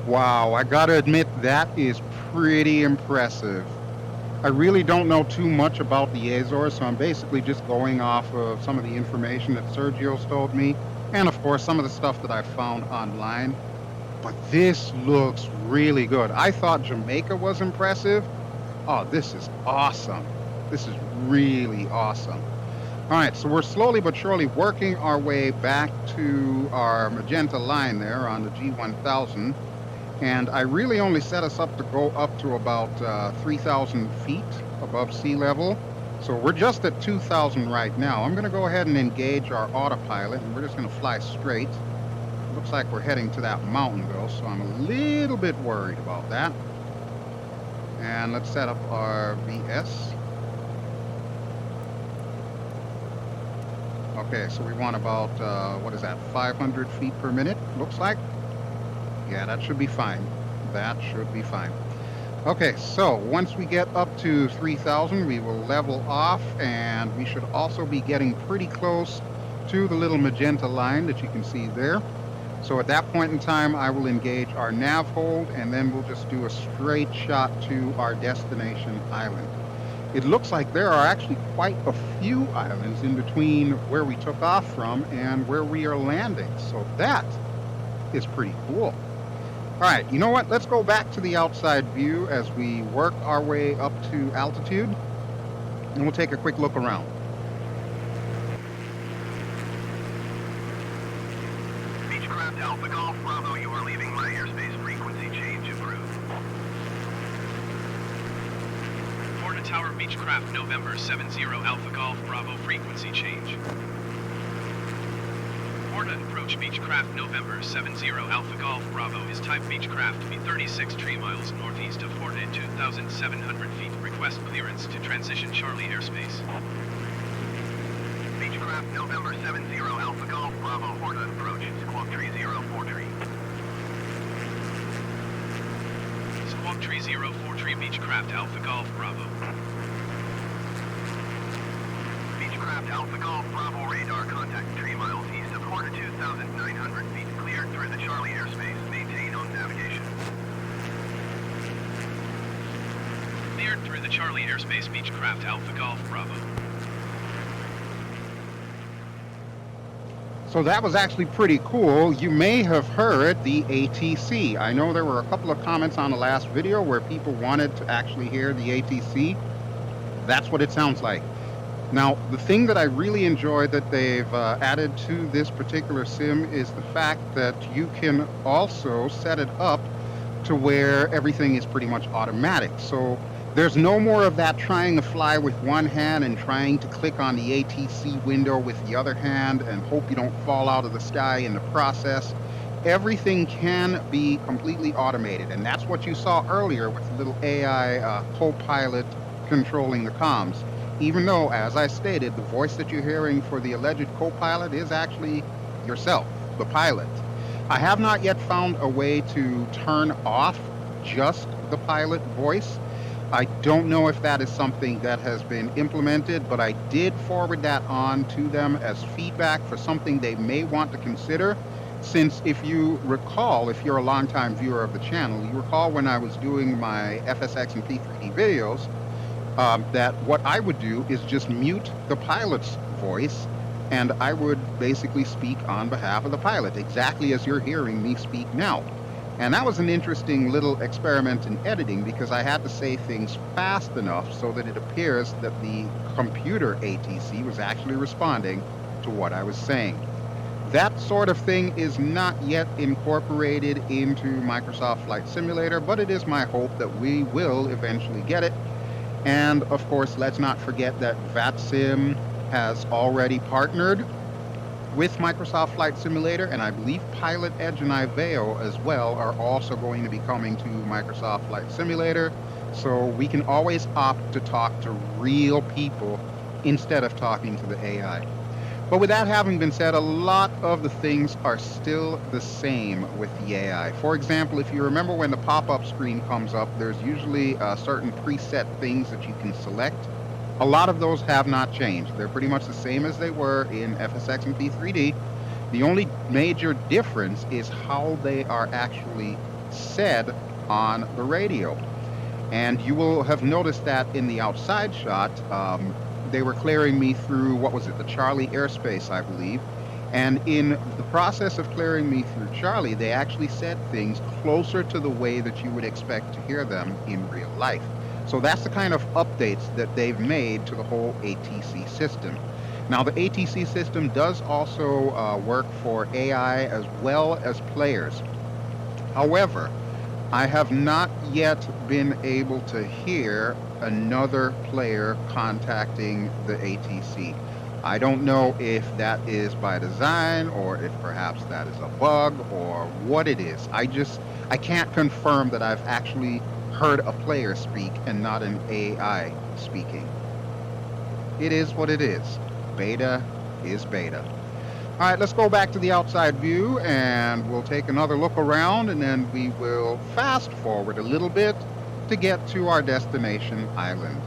S1: Wow, I gotta admit, that is pretty impressive. I really don't know too much about the Azores, so I'm basically just going off of some of the information that Sergio's told me, and of course some of the stuff that I found online. But this looks really good. I thought Jamaica was impressive. Oh, this is awesome. This is really awesome. All right, so we're slowly but surely working our way back to our magenta line there on the G1000. And I really only set us up to go up to about 3,000 feet above sea level. So we're just at 2,000 right now. I'm going to go ahead and engage our autopilot, and we're just going to fly straight. Looks like we're heading to that mountain, though, so I'm a little bit worried about that. And let's set up our VS. Okay, so we want about, what is that, 500 feet per minute, looks like. Yeah, that should be fine. That should be fine. Okay, so once we get up to 3,000, we will level off, and we should also be getting pretty close to the little magenta line that you can see there. So at that point in time, I will engage our nav hold, and then we'll just do a straight shot to our destination island. It looks like there are actually quite a few islands in between where we took off from and where we are landing. So that is pretty cool. All right, you know what? Let's go back to the outside view as we work our way up to altitude, and we'll take a quick look around.
S3: Beechcraft Alpha Golf Bravo, you are leaving my airspace. Frequency change approved.
S4: Florida Tower Beechcraft November 70 Alpha Golf Bravo, frequency change. Florida approach Beechcraft November 70 Alpha Golf Bravo is type Beechcraft to be 36 tree miles northeast of Florida at 2,700 feet. Request clearance to transition Charlie airspace.
S3: Beechcraft November 70 Alpha Golf Bravo, Florida approach, Squawk Tree 043.
S4: Squawk Tree 043 Beechcraft Alpha Golf Bravo.
S3: Beechcraft Alpha Golf Bravo radar contact 3 miles east of Florida, 2,900 feet, cleared through the Charlie airspace. Maintain on navigation.
S4: Cleared through the Charlie airspace, Beechcraft Alpha Golf Bravo.
S1: So that was actually pretty cool. You may have heard the ATC. I know there were a couple of comments on the last video where people wanted to actually hear the ATC. That's what it sounds like. Now, the thing that I really enjoyed that they've added to this particular sim is the fact that you can also set it up to where everything is pretty much automatic. So there's no more of that trying to fly with one hand and trying to click on the ATC window with the other hand and hope you don't fall out of the sky in the process. Everything can be completely automated, and that's what you saw earlier with the little AI co-pilot controlling the comms. Even though, as I stated, the voice that you're hearing for the alleged co-pilot is actually yourself, the pilot. I have not yet found a way to turn off just the pilot voice. I don't know if that is something that has been implemented, but I did forward that on to them as feedback for something they may want to consider. Since if you recall, if you're a longtime viewer of the channel, you recall when I was doing my FSX and P3D videos, that what I would do is just mute the pilot's voice and I would basically speak on behalf of the pilot, exactly as you're hearing me speak now. And that was an interesting little experiment in editing because I had to say things fast enough so that it appears that the computer ATC was actually responding to what I was saying. That sort of thing is not yet incorporated into Microsoft Flight Simulator, but it is my hope that we will eventually get it. And of course, let's not forget that VATSIM has already partnered with Microsoft Flight Simulator, and I believe Pilot Edge and Iveo as well are also going to be coming to Microsoft Flight Simulator. So we can always opt to talk to real people instead of talking to the AI. But with that having been said, a lot of the things are still the same with the AI. For example, if you remember when the pop-up screen comes up, there's usually certain preset things that you can select. A lot of those have not changed. They're pretty much the same as they were in FSX and P3D. The only major difference is how they are actually said on the radio. And you will have noticed that in the outside shot, they were clearing me through, what was it, the Charlie airspace, I believe. And in the process of clearing me through Charlie, they actually said things closer to the way that you would expect to hear them in real life. So that's the kind of updates that they've made to the whole ATC system. Now, the ATC system does also work for AI as well as players. However, I have not yet been able to hear another player contacting the ATC. I don't know if that is by design or if perhaps that is a bug or what it is. I can't confirm that I've actually heard a player speak and not an AI speaking. It is what it is. Beta is beta. All right, let's go back to the outside view and we'll take another look around, and then we will fast forward a little bit to get to our destination island.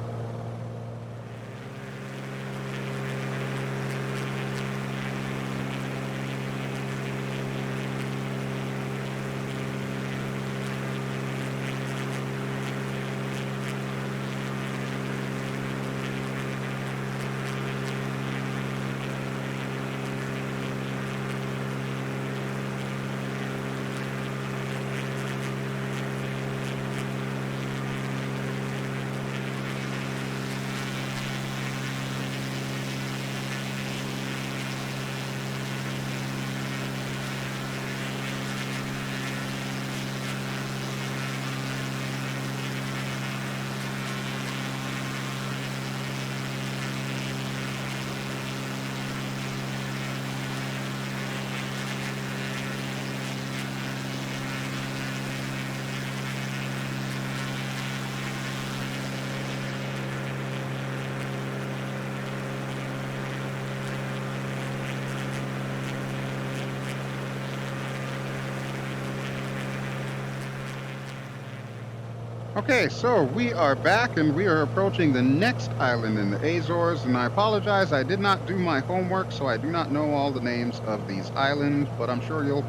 S1: Okay, so we are back and we are approaching the next island in the Azores, and I apologize, I did not do my homework, so I do not know all the names of these islands, but I'm sure you'll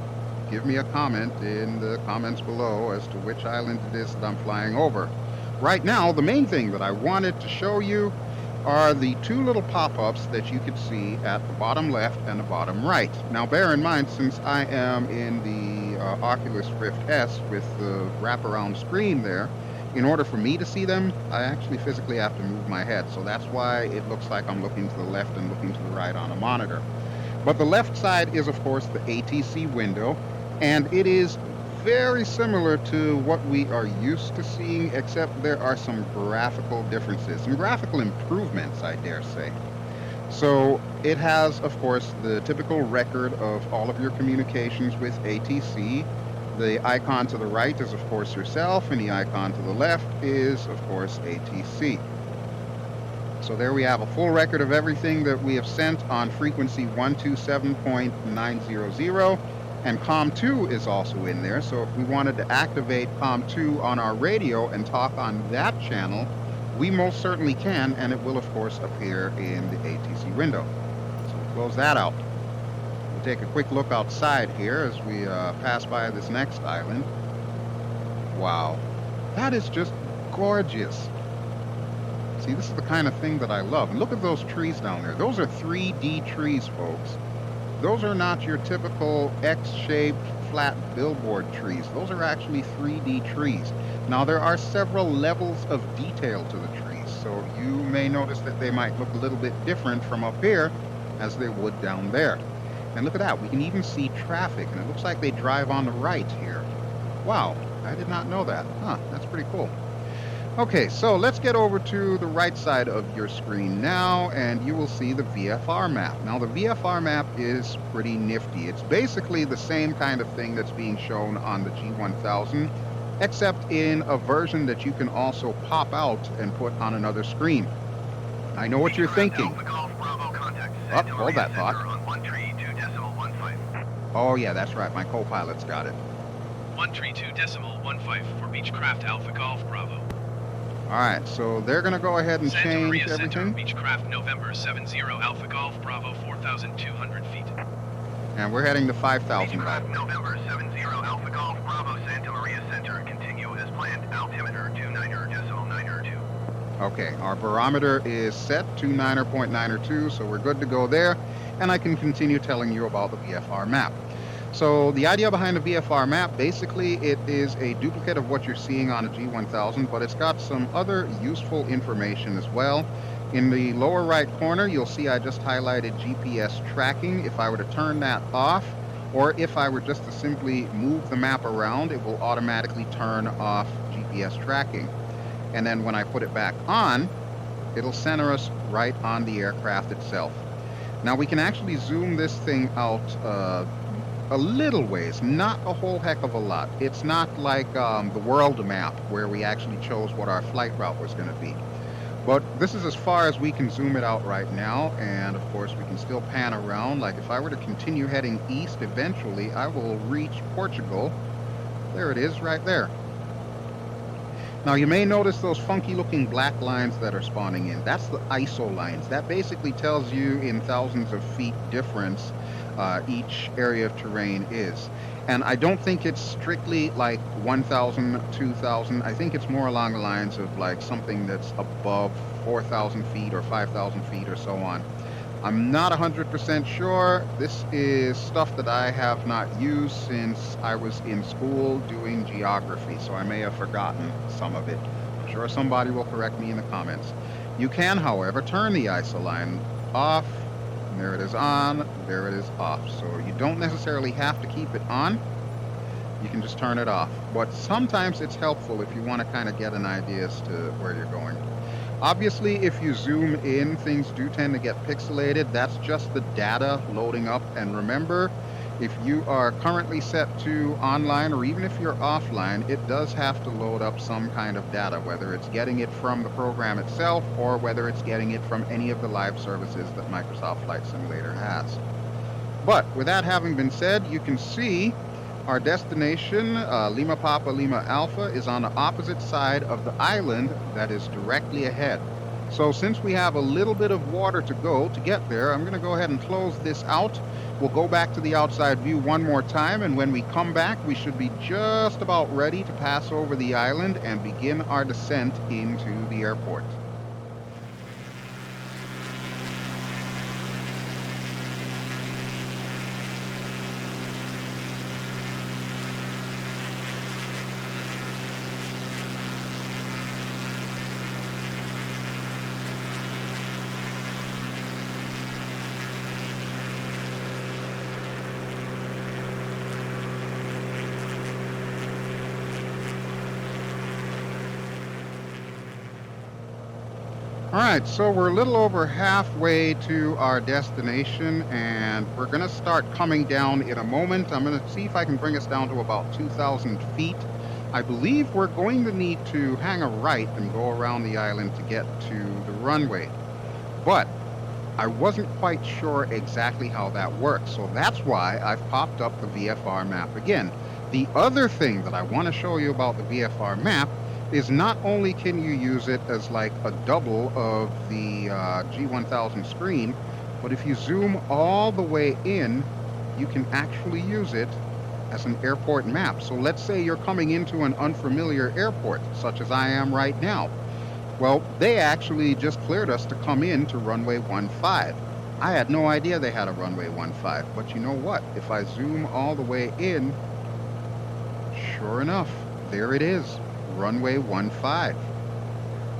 S1: give me a comment in the comments below as to which island it is that I'm flying over. Right now, the main thing that I wanted to show you are the two little pop-ups that you could see at the bottom left and the bottom right. Now bear in mind, since I am in the Oculus Rift S with the wraparound screen there, in order for me to see them, I actually physically have to move my head. So that's why it looks like I'm looking to the left and looking to the right on a monitor. But the left side is, of course, the ATC window, and it is very similar to what we are used to seeing, except there are some graphical differences, some graphical improvements, I dare say. So it has, of course, the typical record of all of your communications with ATC. The icon to the right is, of course, yourself, and the icon to the left is, of course, ATC. So there we have a full record of everything that we have sent on frequency 127.900, and COM2 is also in there. So if we wanted to activate COM2 on our radio and talk on that channel, we most certainly can, and it will, of course, appear in the ATC window. So we'll close that out. We'll take a quick look outside here as we pass by this next island. Wow, that is just gorgeous. See See, this is the kind of thing that I love. And look at those trees down there. Those are 3D trees, folks. Those are not your typical X-shaped flat billboard trees. Those are actually 3D trees. Now, there are several levels of detail to the trees, so you may notice that they might look a little bit different from up here as they would down there. And look at that, we can even see traffic, and it looks like they drive on the right here. Wow, I did not know that. Huh, that's pretty cool. Okay, so let's get over to the right side of your screen now, and you will see the VFR map. Now, the VFR map is pretty nifty. It's basically the same kind of thing that's being shown on the G1000, except in a version that you can also pop out and put on another screen. I know what you're thinking. Oh, hold that thought. Oh yeah, that's right, my co-pilot's got it.
S4: 132.15 for Beechcraft Alpha Golf Bravo.
S1: All right, so they're going to go ahead and
S4: Santa
S1: change
S4: Maria
S1: everything.
S4: Center, Beechcraft November 70 Alpha Golf Bravo 4,200 feet.
S1: And we're heading to 5,000.
S3: Beechcraft November 70 Alpha Golf Bravo Santa Maria Center. Continue as planned. Altimeter 29.902.
S1: Okay, our barometer is set to 9.902, so we're good to go there. And I can continue telling you about the VFR map. So the idea behind the VFR map, basically it is a duplicate of what you're seeing on a G1000, but it's got some other useful information as well. In the lower right corner, you'll see I just highlighted GPS tracking. If I were to turn that off, or if I were just to simply move the map around, it will automatically turn off GPS tracking. And then when I put it back on, it'll center us right on the aircraft itself. Now we can actually zoom this thing out a little ways, not a whole heck of a lot. It's not like the world map where we actually chose what our flight route was going to be. But this is as far as we can zoom it out right now, and of course we can still pan around. Like if I were to continue heading east, eventually I will reach Portugal. There it is right there. Now you may notice those funky looking black lines that are spawning in. That's the ISO lines. That basically tells you in thousands of feet difference each area of terrain is. And I don't think it's strictly like 1,000, 2,000. I think it's more along the lines of like something that's above 4,000 feet or 5,000 feet or so on. I'm not 100% sure. This is stuff that I have not used since I was in school doing geography, so I may have forgotten some of it. I'm sure somebody will correct me in the comments. You can, however, turn the ISO line off. There it is on, there it is off. So you don't necessarily have to keep it on. You can just turn it off. But sometimes it's helpful if you want to kind of get an idea as to where you're going. Obviously, if you zoom in, things do tend to get pixelated. That's just the data loading up. And remember, if you are currently set to online, or even if you're offline, it does have to load up some kind of data, whether it's getting it from the program itself or whether it's getting it from any of the live services that Microsoft Flight Simulator has. But with that having been said, you can see our destination, Lima Papa Lima Alpha, is on the opposite side of the island that is directly ahead. So since we have a little bit of water to go to get there, I'm going to go ahead and close this out. We'll go back to the outside view one more time, and when we come back, we should be just about ready to pass over the island and begin our descent into the airport. All right, so we're a little over halfway to our destination, and we're going to start coming down in a moment. I'm going to see if I can bring us down to about 2,000 feet. I believe we're going to need to hang a right and go around the island to get to the runway. But I wasn't quite sure exactly how that works, so that's why I've popped up the VFR map again. The other thing that I want to show you about the VFR map is not only can you use it as like a double of the G1000 screen, but if you zoom all the way in, you can actually use it as an airport map. So let's say you're coming into an unfamiliar airport, such as I am right now. Well, they actually just cleared us to come in to runway 15. I had no idea they had a runway 15, but you know what? If I zoom all the way in, sure enough, there it is, runway 15.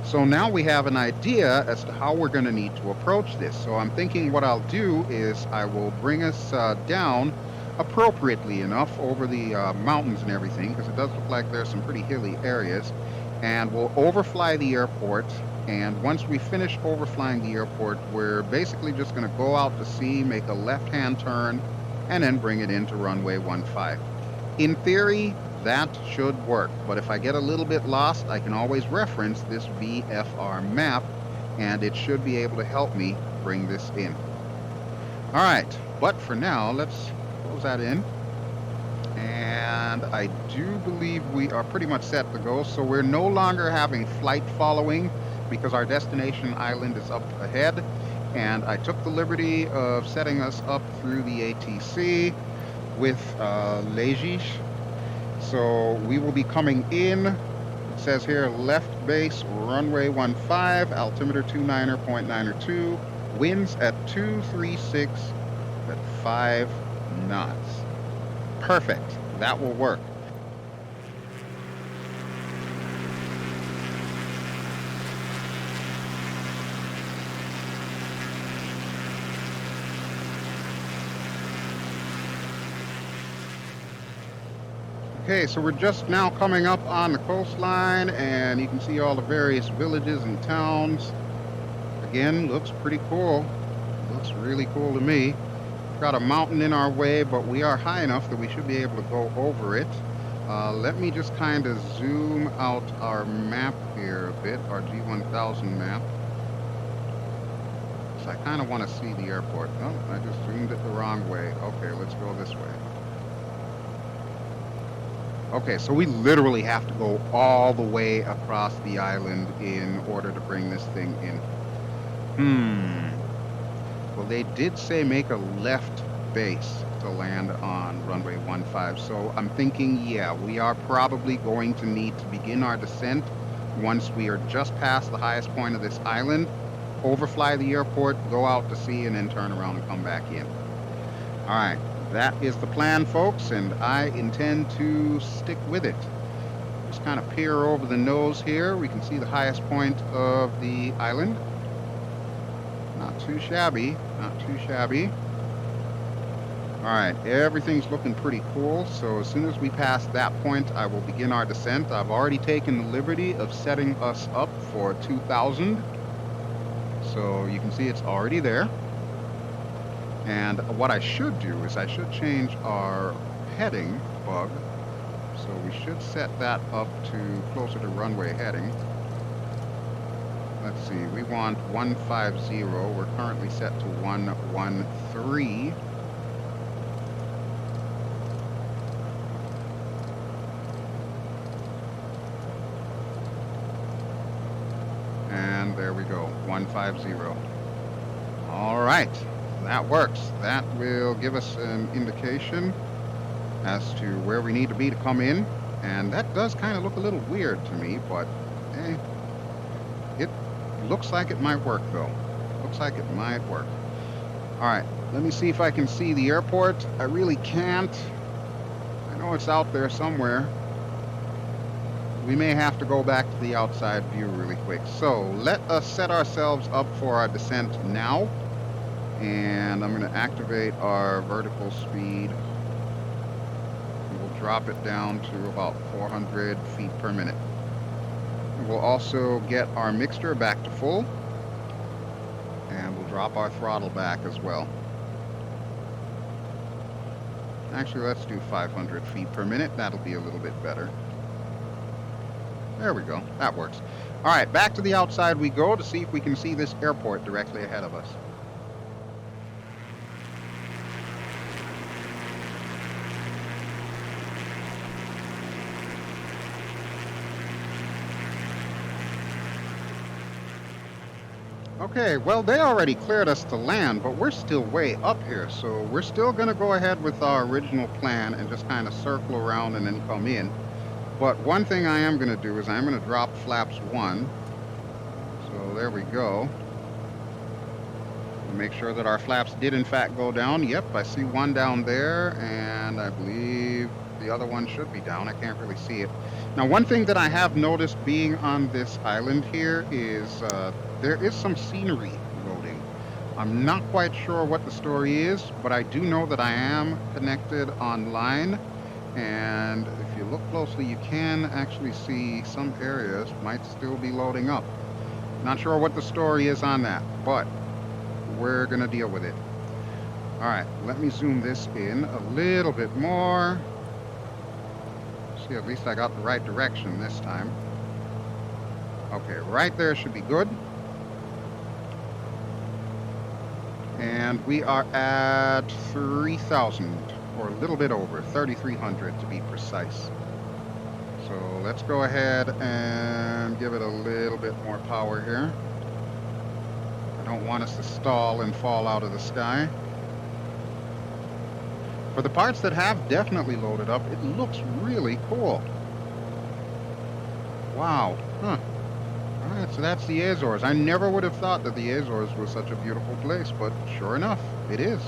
S1: So now we have an idea as to how we're going to need to approach this. So I'm thinking what I'll do is I will bring us down appropriately enough over the mountains and everything, because it does look like there's some pretty hilly areas, and we'll overfly the airport. And once we finish overflying the airport, we're basically just going to go out to sea, make a left-hand turn, and then bring it into runway 15. In theory, that should work, but if I get a little bit lost, I can always reference this VFR map, and it should be able to help me bring this in. All right, but for now, let's close that in. And I do believe we are pretty much set to go, so we're no longer having flight following because our destination island is up ahead, and I took the liberty of setting us up through the ATC with Legish. So we will be coming in, it says here, left base, runway 15, altimeter 29.902, winds at 236 at 5 knots. Perfect, that will work. Okay, so we're just now coming up on the coastline, and you can see all the various villages and towns. Again, looks pretty cool. Looks really cool to me. We've got a mountain in our way, but we are high enough that we should be able to go over it. Let me just kind of zoom out our map here a bit, our G1000 map. So I kind of want to see the airport. Oh, I just zoomed it the wrong way. Okay, let's go this way. Okay, so we literally have to go all the way across the island in order to bring this thing in. Well, they did say make a left base to land on runway 15. So I'm thinking, yeah, we are probably going to need to begin our descent once we are just past the highest point of this island, overfly the airport, go out to sea, and then turn around and come back in. All right. That is the plan, folks, and I intend to stick with it. Just kind of peer over the nose here. We can see the highest point of the island. Not too shabby, not too shabby. All right, everything's looking pretty cool. So as soon as we pass that point, I will begin our descent. I've already taken the liberty of setting us up for 2000. So you can see it's already there. And what I should do is I should change our heading bug. So we should set that up to closer to runway heading. Let's see, we want 150. We're currently set to 113. And there we go, 150. All right. That works. That will give us an indication as to where we need to be to come in. And that does kind of look a little weird to me, but it looks like it might work though. Looks like it might work. All right, let me see if I can see the airport. I really can't. I know it's out there somewhere. We may have to go back to the outside view really quick. So let us set ourselves up for our descent now. And I'm going to activate our vertical speed. We'll drop it down to about 400 feet per minute. We'll also get our mixture back to full. And we'll drop our throttle back as well. Actually, let's do 500 feet per minute. That'll be a little bit better. There we go. That works. All right, back to the outside we go to see if we can see this airport directly ahead of us. Okay, well, they already cleared us to land, but we're still way up here, so we're still going to go ahead with our original plan and just kind of circle around and then come in. But one thing I am going to do is I'm going to drop flaps 1, So there we go. Make sure that our flaps did in fact go down. Yep, I see one down there, and I believe the other one should be down. I can't really see it. Now, one thing that I have noticed being on this island here is there is some scenery loading. I'm not quite sure what the story is, but I do know that I am connected online, and if you look closely, you can actually see some areas might still be loading up. Not sure what the story is on that, but we're gonna deal with it. All right, let me zoom this in a little bit more. See, at least I got the right direction this time. Okay, right there should be good. And we are at 3,000, or a little bit over, 3,300 to be precise. So let's go ahead and give it a little bit more power here. I don't want us to stall and fall out of the sky. For the parts that have definitely loaded up, it looks really cool. Wow. Huh. All right, so that's the Azores. I never would have thought that the Azores was such a beautiful place, but sure enough, it is.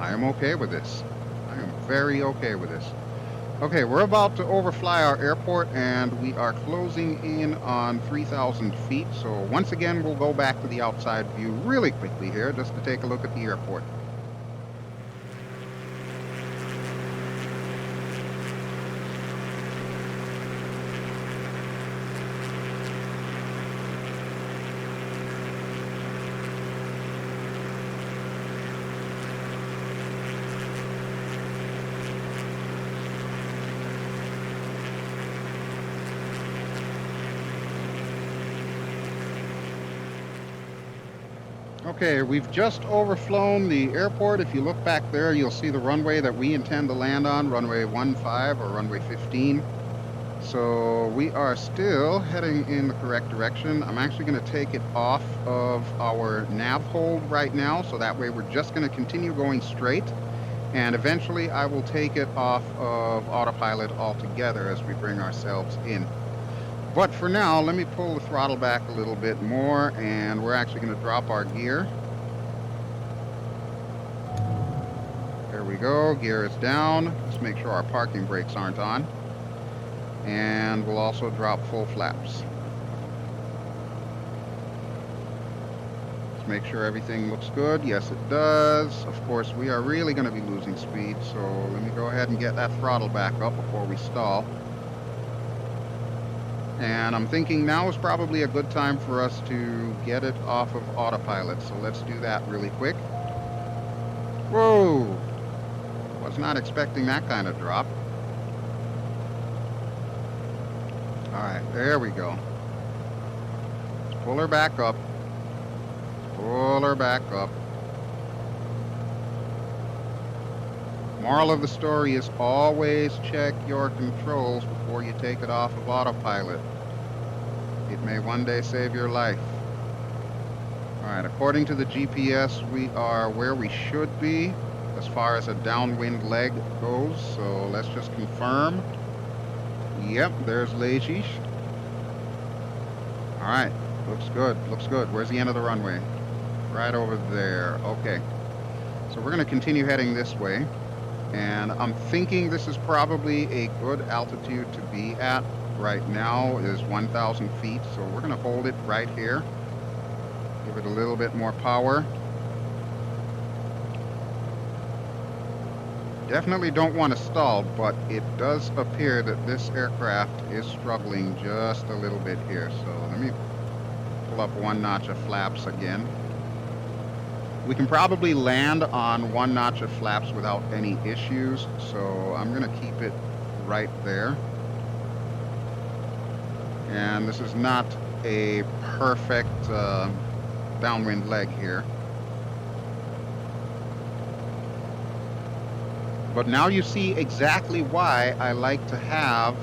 S1: I am okay with this. I am very okay with this. Okay, we're about to overfly our airport, and we are closing in on 3,000 feet. So once again, we'll go back to the outside view really quickly here, just to take a look at the airport. Okay, we've just overflown the airport. If you look back there, you'll see the runway that we intend to land on, runway 15 or runway 15. So we are still heading in the correct direction. I'm actually going to take it off of our nav hold right now, so that way we're just going to continue going straight. And eventually I will take it off of autopilot altogether as we bring ourselves in. But for now, let me pull the throttle back a little bit more, and we're actually going to drop our gear. There we go, gear is down. Let's make sure our parking brakes aren't on. And we'll also drop full flaps. Let's make sure everything looks good. Yes, it does. Of course, we are really going to be losing speed, so let me go ahead and get that throttle back up before we stall. And I'm thinking now is probably a good time for us to get it off of autopilot. So let's do that really quick. Whoa! Was not expecting that kind of drop. All right, there we go. Let's pull her back up. Pull her back up. Moral of the story is always check your controls before you take it off of autopilot. It may one day save your life. Alright, according to the GPS, we are where we should be as far as a downwind leg goes, so let's just confirm. Yep, there's Lejish. Alright, looks good, looks good. Where's the end of the runway? Right over there. Okay. So we're going to continue heading this way. And I'm thinking this is probably a good altitude to be at right now is 1,000 feet. So we're going to hold it right here. Give it a little bit more power. Definitely don't want to stall, but it does appear that this aircraft is struggling just a little bit here. So let me pull up one notch of flaps again. We can probably land on one notch of flaps without any issues, so I'm going to keep it right there. And this is not a perfect downwind leg here. But now you see exactly why I like to have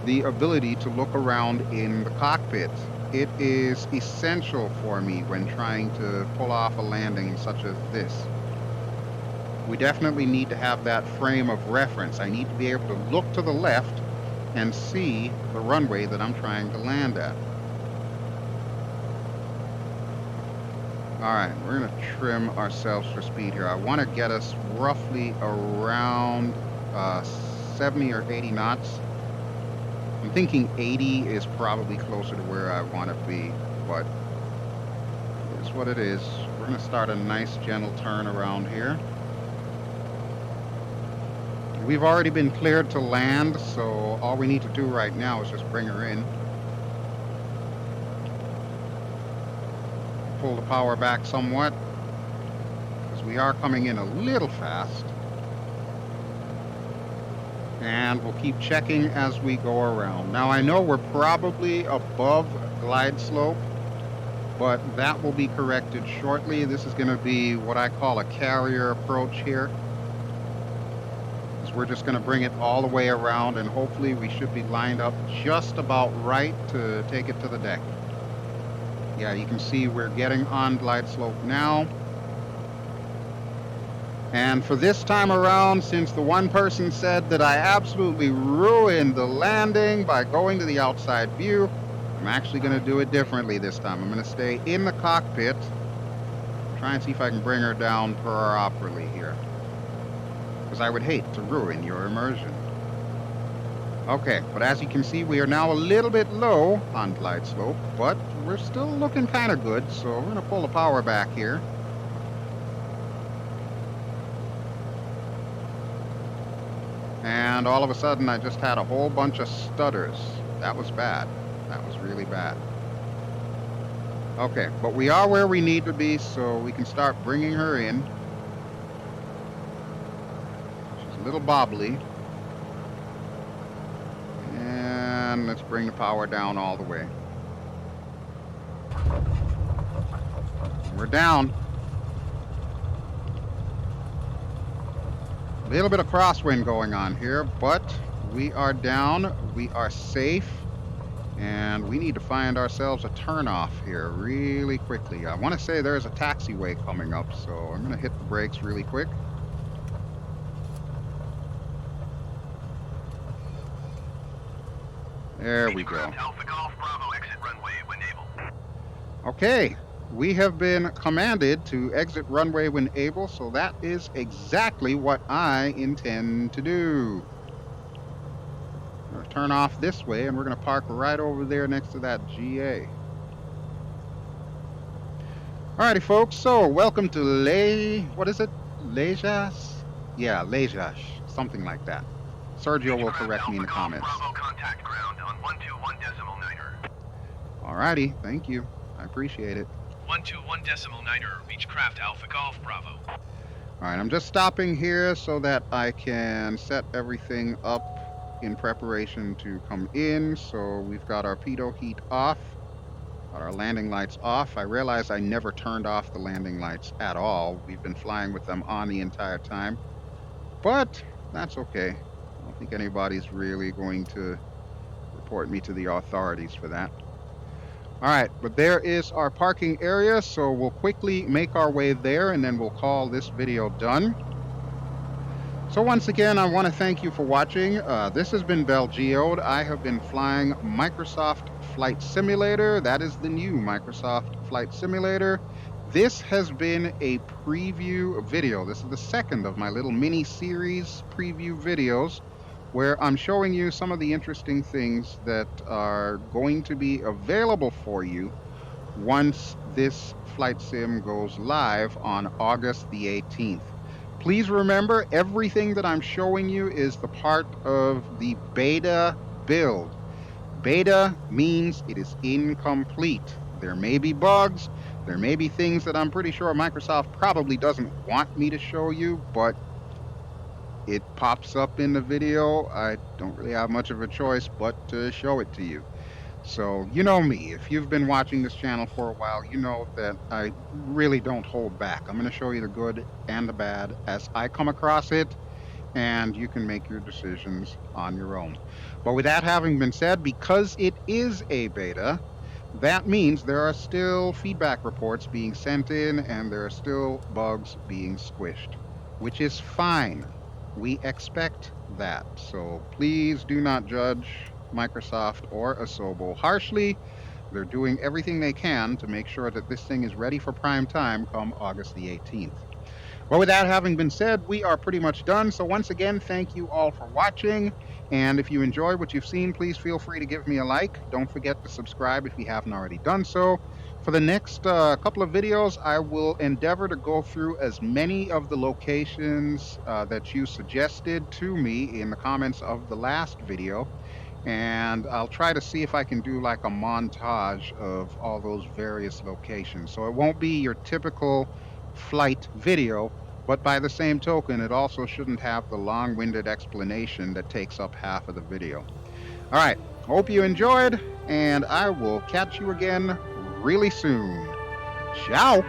S1: the ability to look around in the cockpit. It is essential for me when trying to pull off a landing such as this. We definitely need to have that frame of reference. I need to be able to look to the left and see the runway that I'm trying to land at. All right, we're gonna trim ourselves for speed here. I want to get us roughly around 70 or 80 knots. I'm thinking 80 is probably closer to where I want to be, but it's what it is. We're gonna start a nice gentle turn around here. We've already been cleared to land, so all we need to do right now is just bring her in. Pull the power back somewhat, because we are coming in a little fast. And we'll keep checking as we go around. Now I know we're probably above glide slope, but that will be corrected shortly. This is going to be what I call a carrier approach here. We're just going to bring it all the way around, and hopefully we should be lined up just about right to take it to the deck. Yeah, you can see we're getting on glide slope now. And for this time around, since the one person said that I absolutely ruined the landing by going to the outside view, I'm actually going to do it differently this time. I'm going to stay in the cockpit, try and see if I can bring her down properly here, because I would hate to ruin your immersion. Okay, but as you can see, we are now a little bit low on glide slope, but we're still looking kind of good, so we're going to pull the power back here. And all of a sudden, I just had a whole bunch of stutters. That was bad. That was really bad. Okay, but we are where we need to be, so we can start bringing her in. She's a little bobbly. And let's bring the power down all the way. We're down. A little bit of crosswind going on here, but we are down, we are safe, and we need to find ourselves a turnoff here really quickly. I want to say there's a taxiway coming up, so I'm going to hit the brakes really quick. There we go.
S3: Alpha Golf Bravo, exit runway when able.
S1: Okay. We have been commanded to exit runway when able, so that is exactly what I intend to do. We're going to turn off this way, and we're going to park right over there next to that GA. Alrighty, folks, so welcome to what is it? Lejas? Yeah, Lejas, something like that. Sergio will correct me in the comments.
S3: Bravo contact ground on 121.9er.
S1: Alrighty, thank you. I appreciate it.
S4: 121.9er, Beechcraft Alpha Golf Bravo.
S1: All right, I'm just stopping here so that I can set everything up in preparation to come in. So we've got our pitot heat off, got our landing lights off. I realize I never turned off the landing lights at all. We've been flying with them on the entire time, but that's okay. I don't think anybody's really going to report me to the authorities for that. All right, but there is our parking area, so we'll quickly make our way there, and then we'll call this video done. So once again, I want to thank you for watching. This has been BelGeode. I have been flying Microsoft Flight Simulator. That is the new Microsoft Flight Simulator. This has been a preview video. This is the second of my little mini series preview videos, where I'm showing you some of the interesting things that are going to be available for you once this flight sim goes live on August the 18th. Please remember, everything that I'm showing you is the part of the beta build. Beta means it is incomplete. There may be bugs, there may be things that I'm pretty sure Microsoft probably doesn't want me to show you, but it pops up in the video. I don't really have much of a choice but to show it to you. So, you know me, if you've been watching this channel for a while, you know that I really don't hold back. I'm going to show you the good and the bad as I come across it, and you can make your decisions on your own. But with that having been said, because it is a beta, that means there are still feedback reports being sent in, and there are still bugs being squished, which is fine. We expect that. So please do not judge Microsoft or Asobo harshly. they're doing everything they can to make sure that this thing is ready for prime time come August the 18th. Well, with that having been said, we are pretty much done. So, once again, thank you all for watching. And if you enjoyed what you've seen, please feel free to give me a like. Don't forget to subscribe if you haven't already done so. For the next couple of videos, I will endeavor to go through as many of the locations that you suggested to me in the comments of the last video, and I'll try to see if I can do like a montage of all those various locations. So it won't be your typical flight video, but by the same token, it also shouldn't have the long winded explanation that takes up half of the video. All right, hope you enjoyed, and I will catch you again really soon. Ciao.